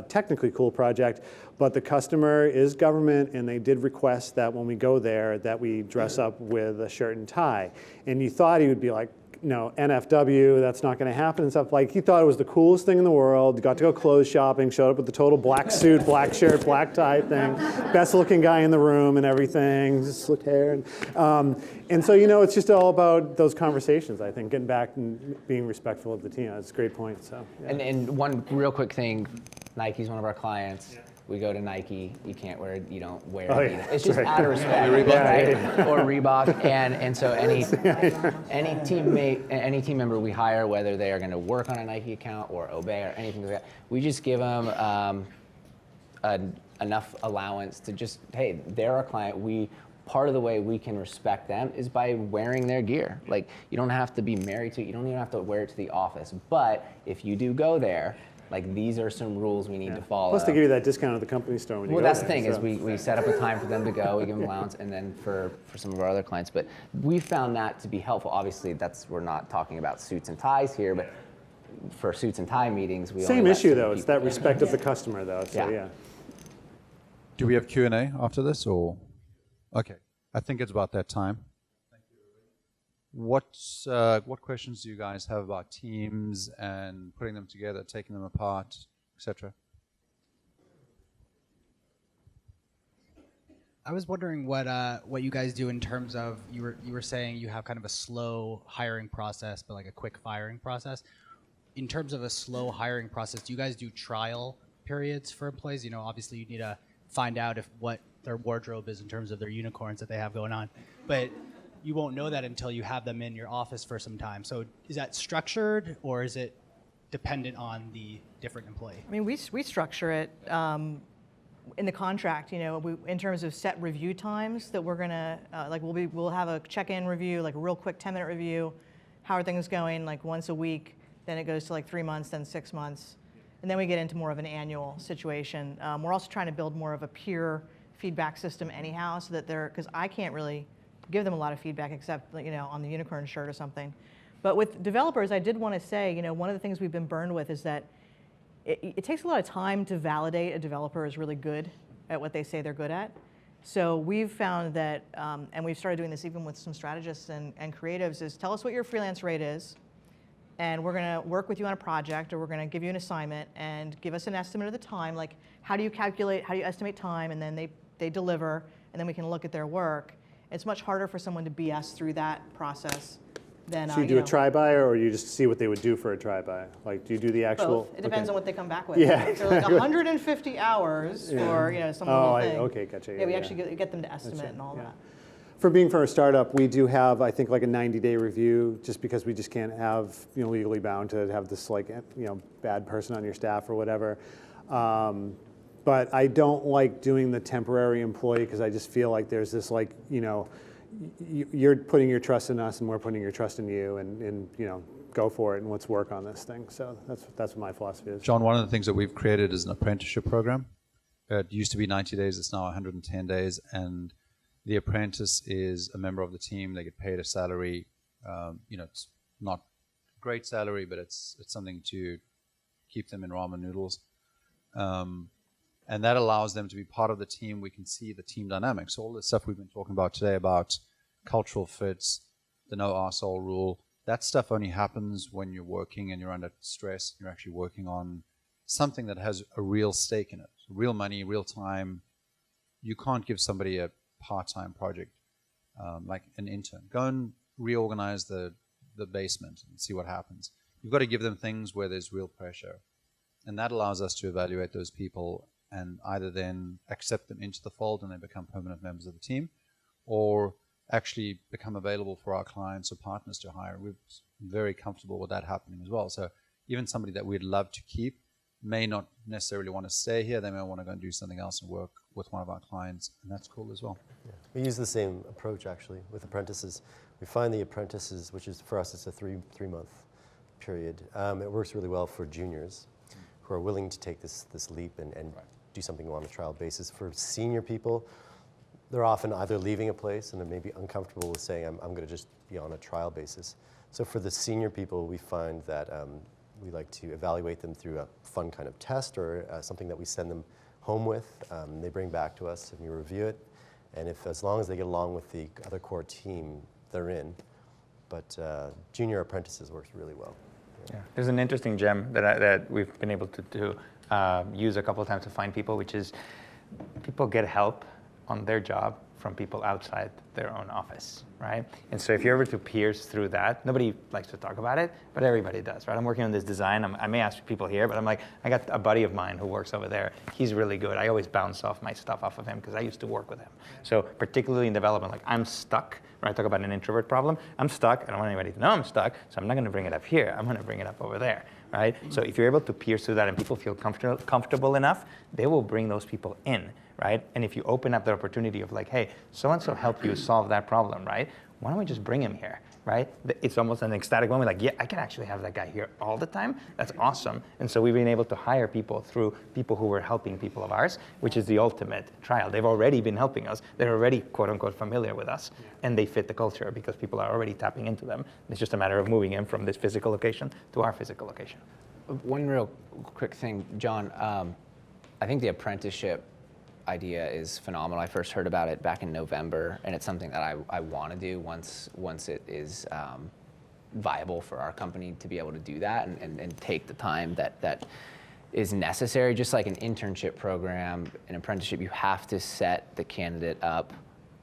technically cool project, but the customer is government, and they did request that when we go there that we dress up with a shirt and tie. And you thought he would be like, NFW, that's not going to happen and stuff. Like, he thought it was the coolest thing in the world. He got to go clothes shopping, showed up with the total black suit, black shirt, black tie thing, best looking guy in the room and everything, just slick hair. And so, it's just all about those conversations, I think, getting back and being respectful of the team. That's a great point. So, yeah. And one real quick thing, Nike's one of our clients. We go to Nike, you don't wear Adidas. It's just out of respect, right? Or Reebok, and so any team member we hire, whether they are going to work on a Nike account or obey or anything like that, we just give them enough allowance to just, hey, they're our client. Part of the way we can respect them is by wearing their gear. Like, you don't have to be married to it. You don't even have to wear it to the office. But if you do go there, like, these are some rules we need to follow. Plus, they give you that discount at the company store when you go that's there, the thing, so. is we set up a time for them to go, we give them allowance, and then for some of our other clients. But we found that to be helpful. Obviously, we're not talking about suits and ties here, but for suits and tie meetings, we Same only let issue, certain though. It's people that in. respect of the customer, though. So, yeah. Do we have Q&A after this, or? Okay, I think it's about that time. What questions do you guys have about teams and putting them together, taking them apart, etc.? I was wondering what you guys do in terms of, you were saying you have kind of a slow hiring process, but like a quick firing process. In terms of a slow hiring process, do you guys do trial periods for employees? Obviously you need to find out what their wardrobe is in terms of their unicorns that they have going on, but you won't know that until you have them in your office for some time. So is that structured, or is it dependent on the different employee? I mean, we structure it in the contract, in terms of set review times that we're gonna, we'll have a check-in review, like a real quick 10-minute review. How are things going? Like once a week, then it goes to like 3 months, then 6 months. And then we get into more of an annual situation. We're also trying to build more of a peer feedback system anyhow, so that because I can't really give them a lot of feedback except, on the unicorn shirt or something. But with developers, I did want to say, one of the things we've been burned with is that it takes a lot of time to validate a developer is really good at what they say they're good at. So we've found that, and we've started doing this even with some strategists and creatives, is tell us what your freelance rate is, and we're going to work with you on a project, or we're going to give you an assignment and give us an estimate of the time. Like, how do you estimate time? And then they deliver, and then we can look at their work. It's much harder for someone to BS through that process than So you do a try-by, or you just see what they would do for a try-by? Like, do you do the actual? Both. It depends on what they come back with. Yeah, If they're like 150 hours for some little thing. Okay, gotcha. Yeah, we actually get them to estimate and all that. For being for a startup, we do have, I think, like a 90-day review, just because we just can't have, legally bound to have this bad person on your staff or whatever. But I don't like doing the temporary employee, because I just feel like there's this you're putting your trust in us and we're putting your trust in you, and go for it and let's work on this thing. So that's what my philosophy is. John, one of the things that we've created is an apprenticeship program. It used to be 90 days, it's now 110 days, and the apprentice is a member of the team. They get paid a salary. It's not a great salary, but it's something to keep them in ramen noodles. And that allows them to be part of the team. We can see the team dynamics. All the stuff we've been talking about today about cultural fits, the no arsehole rule, that stuff only happens when you're working and you're under stress. You're actually working on something that has a real stake in it, real money, real time. You can't give somebody a part-time project like an intern. Go and reorganize the basement and see what happens. You've got to give them things where there's real pressure. And that allows us to evaluate those people and either then accept them into the fold and they become permanent members of the team, or actually become available for our clients or partners to hire. We're very comfortable with that happening as well. So even somebody that we'd love to keep may not necessarily want to stay here. They may want to go and do something else and work with one of our clients, and that's cool as well. Yeah. We use the same approach, actually, with apprentices. We find the apprentices, which is, for us, it's a three-month period. It works really well for juniors who are willing to take this leap and do something on a trial basis. For senior people, they're often either leaving a place and they're maybe uncomfortable with saying, I'm going to just be on a trial basis. So for the senior people, we find that we like to evaluate them through a fun kind of test or something that we send them home with. They bring back to us and we review it. And if, as long as they get along with the other core team they're in, but junior apprentices works really well. Yeah. There's an interesting gem that we've been able to use a couple of times to find people, which is people get help on their job from people outside their own office, right? And so if you're able to pierce through that, nobody likes to talk about it, but everybody does, right? I'm working on this design. I may ask people here, but I'm like, I got a buddy of mine who works over there. He's really good. I always bounce off my stuff off of him because I used to work with him. So particularly in development, like I'm stuck, right? Talk about an introvert problem. I'm stuck. I don't want anybody to know I'm stuck, so I'm not going to bring it up here. I'm going to bring it up over there, right? So if you're able to pierce through that and people feel comfortable enough, they will bring those people in, right? And if you open up the opportunity of like, hey, so-and-so helped you solve that problem, right? Why don't we just bring him here, right? It's almost an ecstatic moment, like, yeah, I can actually have that guy here all the time. That's awesome. And so we've been able to hire people through people who were helping people of ours, which is the ultimate trial. They've already been helping us. They're already, quote unquote, familiar with us. And they fit the culture because people are already tapping into them. It's just a matter of moving them from this physical location to our physical location. One real quick thing, John, I think the apprenticeship idea is phenomenal. I first heard about it back in November, and it's something that I want to do once it is viable for our company to be able to do that and take the time that is necessary. Just like an internship program, an apprenticeship, you have to set the candidate up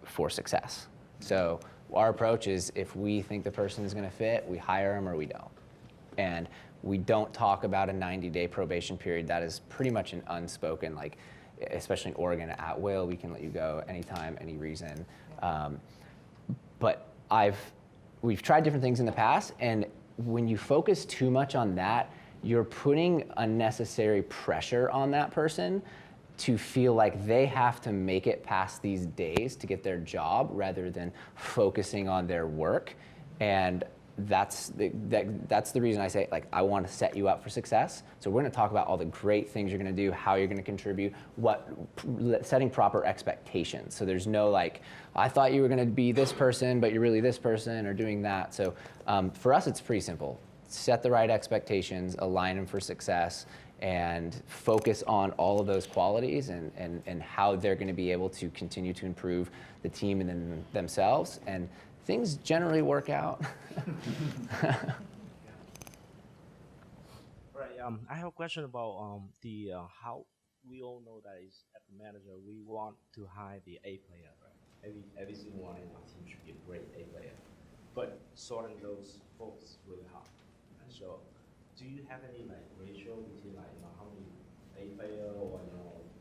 for success. So our approach is if we think the person is going to fit, we hire them or we don't. And we don't talk about a 90-day probation period. That is pretty much an unspoken, like, especially in Oregon, at will, we can let you go anytime, any reason. But we've tried different things in the past, and when you focus too much on that, you're putting unnecessary pressure on that person to feel like they have to make it past these days to get their job rather than focusing on their work. And that's the reason I say, like, I want to set you up for success. So we're going to talk about all the great things you're going to do, how you're going to contribute, setting proper expectations. So there's no like, I thought you were going to be this person, but you're really this person, or doing that. So for us, it's pretty simple. Set the right expectations, align them for success, and focus on all of those qualities and how they're going to be able to continue to improve the team and then themselves. And things generally work out. Right. I have a question about the how we all know that is as a manager we want to hire the A player, right? Every single one in our team should be a great A player, but sorting those folks is really hard. Right? So, do you have any like ratio between like how many A player or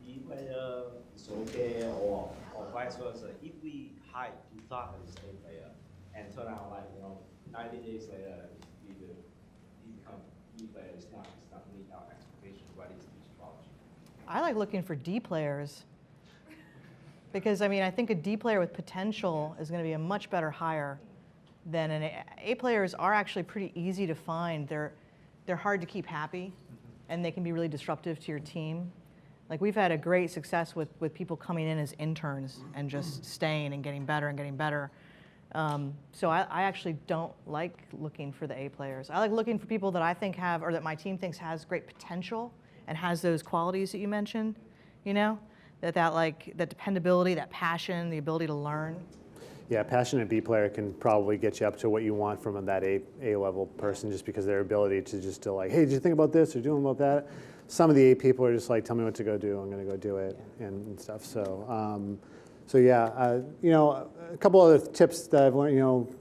B player is okay, or vice versa? If we hire you thought it is A player and turn out like 90 days later he become B player, it's not meet our expectations. What is the strategy? I like looking for D players because I think a D player with potential is going to be a much better hire than an A. Players are actually pretty easy to find. They're hard to keep happy, and they can be really disruptive to your team. Like we've had a great success with people coming in as interns and just staying and getting better and getting better. So I actually don't like looking for the A players. I like looking for people that I think have, or that my team thinks has great potential and has those qualities that you mentioned, that dependability, that passion, the ability to learn. Yeah, passionate B player can probably get you up to what you want from that A level person, just because their ability to just to like, hey, did you think about this or doing about that? Some of the A people are just like, tell me what to go do. I'm going to go do it and stuff. So yeah, a couple other tips that I've learned,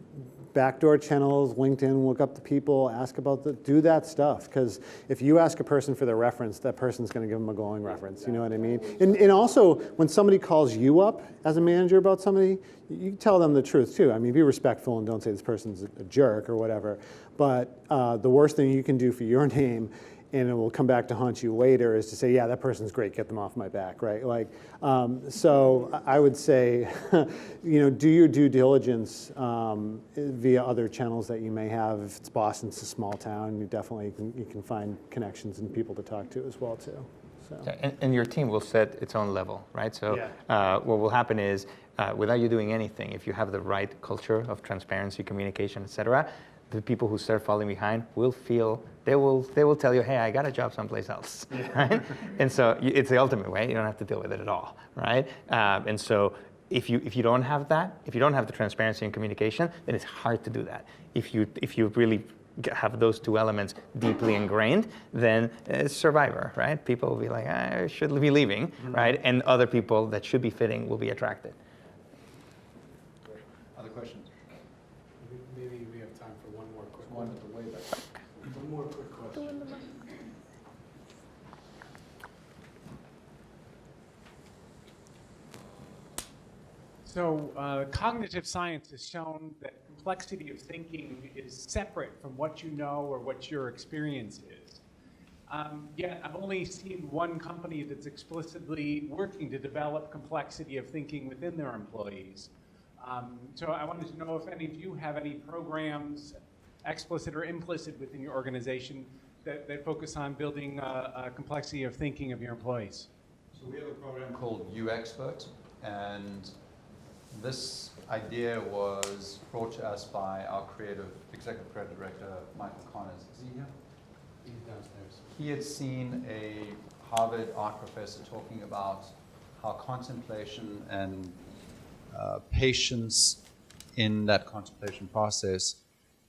backdoor channels, LinkedIn, look up the people, ask about do that stuff. Because if you ask a person for their reference, that person's going to give them a glowing reference. You know what I mean? And also, when somebody calls you up as a manager about somebody, you tell them the truth too. Be respectful and don't say this person's a jerk or whatever. But the worst thing you can do for your name, and it will come back to haunt you later, is to say, yeah, that person's great, get them off my back, right? So I would say, do your due diligence via other channels that you may have. If it's Boston, it's a small town, you can find connections and people to talk to as well too. So. Yeah, and your team will set its own level, right? So what will happen is, without you doing anything, if you have the right culture of transparency, communication, et cetera, the people who start falling behind will feel, they will tell you, hey, I got a job someplace else, right? And so it's the ultimate way. You don't have to deal with it at all, right? And so if you don't have that, if you don't have the transparency and communication, then it's hard to do that. If you really have those two elements deeply ingrained, then it's survivor, right? People will be like, I should be leaving, right? And other people that should be fitting will be attracted. Other questions? Maybe we have time for one more quick One at the way back. One more quick question. So cognitive science has shown that complexity of thinking is separate from what you know or what your experience is. Yet I've only seen one company that's explicitly working to develop complexity of thinking within their employees. So I wanted to know if any of you have any programs, explicit or implicit within your organization, that focus on building a complexity of thinking of your employees. So we have a program called UExpert, and this idea was brought to us by our executive creative director, Michael Connors. Is he here? He's downstairs. He had seen a Harvard art professor talking about how contemplation and patience in that contemplation process,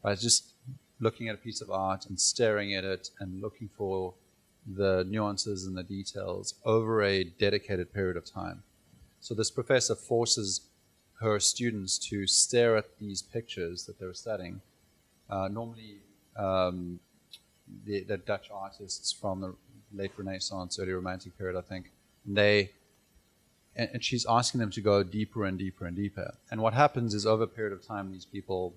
by just looking at a piece of art and staring at it and looking for the nuances and the details over a dedicated period of time. So this professor forces her students to stare at these pictures that they're studying. Normally, the Dutch artists from the late Renaissance, early Romantic period, I think, and she's asking them to go deeper and deeper and deeper. And what happens is, over a period of time, these people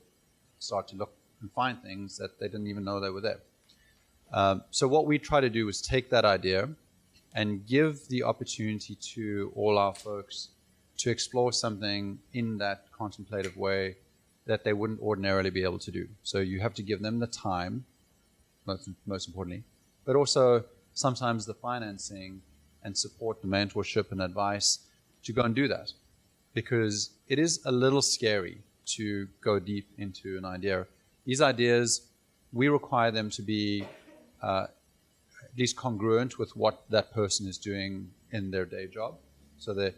start to look and find things that they didn't even know they were there. So what we try to do is take that idea and give the opportunity to all our folks to explore something in that contemplative way that they wouldn't ordinarily be able to do. So you have to give them the time, most importantly, but also sometimes the financing and support, the mentorship and advice to go and do that. Because it is a little scary to go deep into an idea. These ideas, we require them to be at least congruent with what that person is doing in their day job. So that,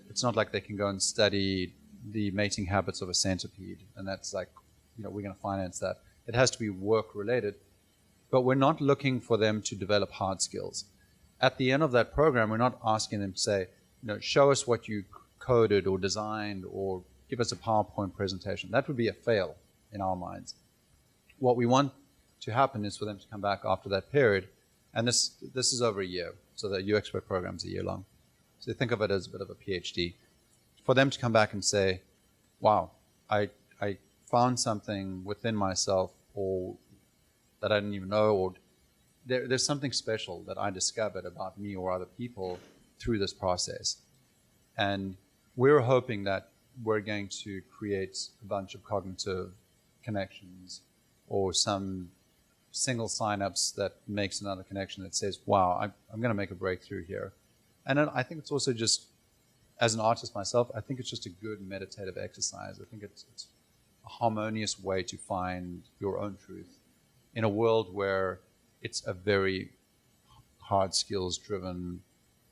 it's not like they can go and study the mating habits of a centipede, and that's like, we're going to finance that. It has to be work related, but we're not looking for them to develop hard skills. At the end of that program, we're not asking them to say, show us what you coded or designed or give us a PowerPoint presentation. That would be a fail in our minds. What we want to happen is for them to come back after that period, and this is over a year, so the UExpert program is a year long. So think of it as a bit of a PhD. For them to come back and say, wow, I found something within myself or that I didn't even know, or there's something special that I discovered about me or other people through this process. And we're hoping that we're going to create a bunch of cognitive connections or some single signups that makes another connection that says, wow, I'm going to make a breakthrough here. And then I think it's also just, as an artist myself, I think it's just a good meditative exercise. I think it's a harmonious way to find your own truth in a world where it's a very hard skills-driven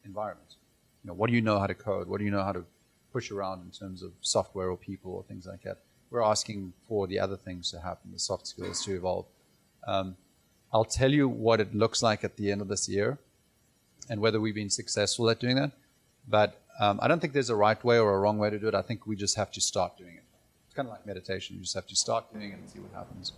environment. What do you know how to code? What do you know how to push around in terms of software or people or things like that? We're asking for the other things to happen, the soft skills to evolve. I'll tell you what it looks like at the end of this year and whether we've been successful at doing that. But I don't think there's a right way or a wrong way to do it. I think we just have to start doing it. It's kind of like meditation. You just have to start doing it and see what happens.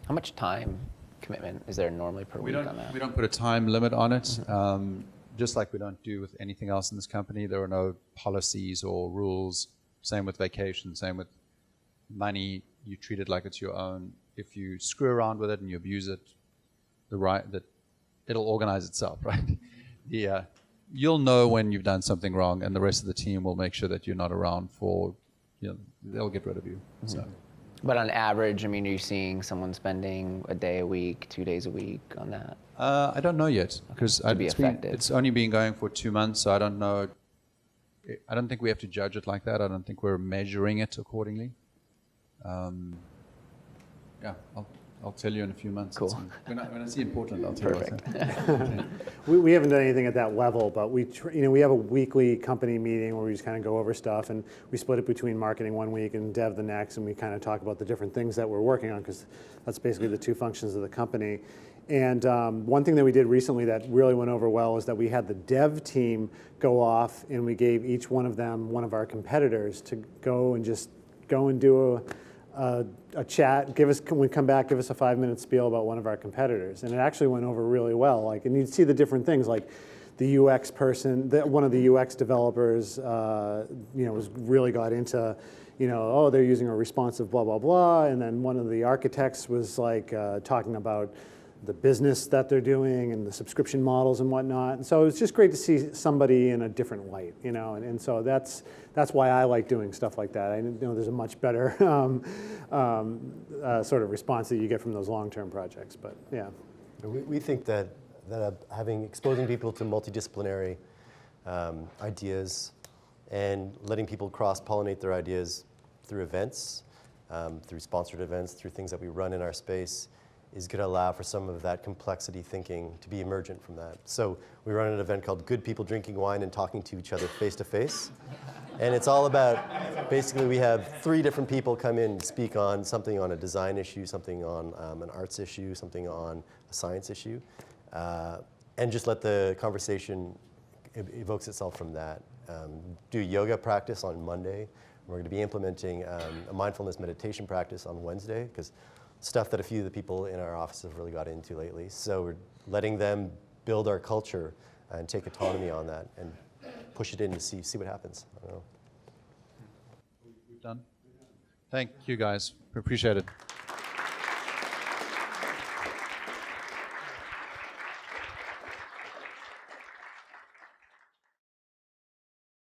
How much time commitment is there normally per week on that? We don't put a time limit on it. Mm-hmm. Just like we don't do with anything else in this company. There are no policies or rules. Same with vacation, same with money. You treat it like it's your own. If you screw around with it and you abuse it, that it'll organize itself, right? You'll know when you've done something wrong, and the rest of the team will make sure that you're not around for, they'll get rid of you. Mm-hmm. So. But on average, are you seeing someone spending a day a week, 2 days a week on that? I don't know yet, because it's only been going for 2 months, so I don't know. I don't think we have to judge it like that. I don't think we're measuring it accordingly. I'll tell you in a few months. Cool. When I see you in Portland, I'll tell Perfect. you. We haven't done anything at that level, but we have a weekly company meeting where we just kind of go over stuff, and we split it between marketing one week and dev the next, and we kind of talk about the different things that we're working on, because that's basically the two functions of the company. And one thing that we did recently that really went over well was that we had the dev team go off, and we gave each one of them one of our competitors to go and do a chat, when we come back, give us a 5-minute spiel about one of our competitors. And it actually went over really well. And you'd see the different things, like the UX person, one of the UX developers, really got into, oh, they're using a responsive blah, blah, blah. And then one of the architects was like talking about the business that they're doing and the subscription models and whatnot. And so it's just great to see somebody in a different light, and so that's why I like doing stuff like that. I know there's a much better sort of response that you get from those long-term projects, but yeah. We think that exposing people to multidisciplinary ideas and letting people cross-pollinate their ideas through events, through sponsored events, through things that we run in our space, is going to allow for some of that complexity thinking to be emergent from that. So we run an event called Good People Drinking Wine and Talking to Each Other Face to Face. And it's all about, basically we have 3 different people come in and speak on something on a design issue, something on an arts issue, something on a science issue, and just let the conversation evokes itself from that. Do yoga practice on Monday. We're going to be implementing a mindfulness meditation practice on Wednesday, because stuff that a few of the people in our office have really got into lately. So we're letting them build our culture and take autonomy on that and push it in to see what happens. I don't know. We've done. Thank you, guys. We appreciate it.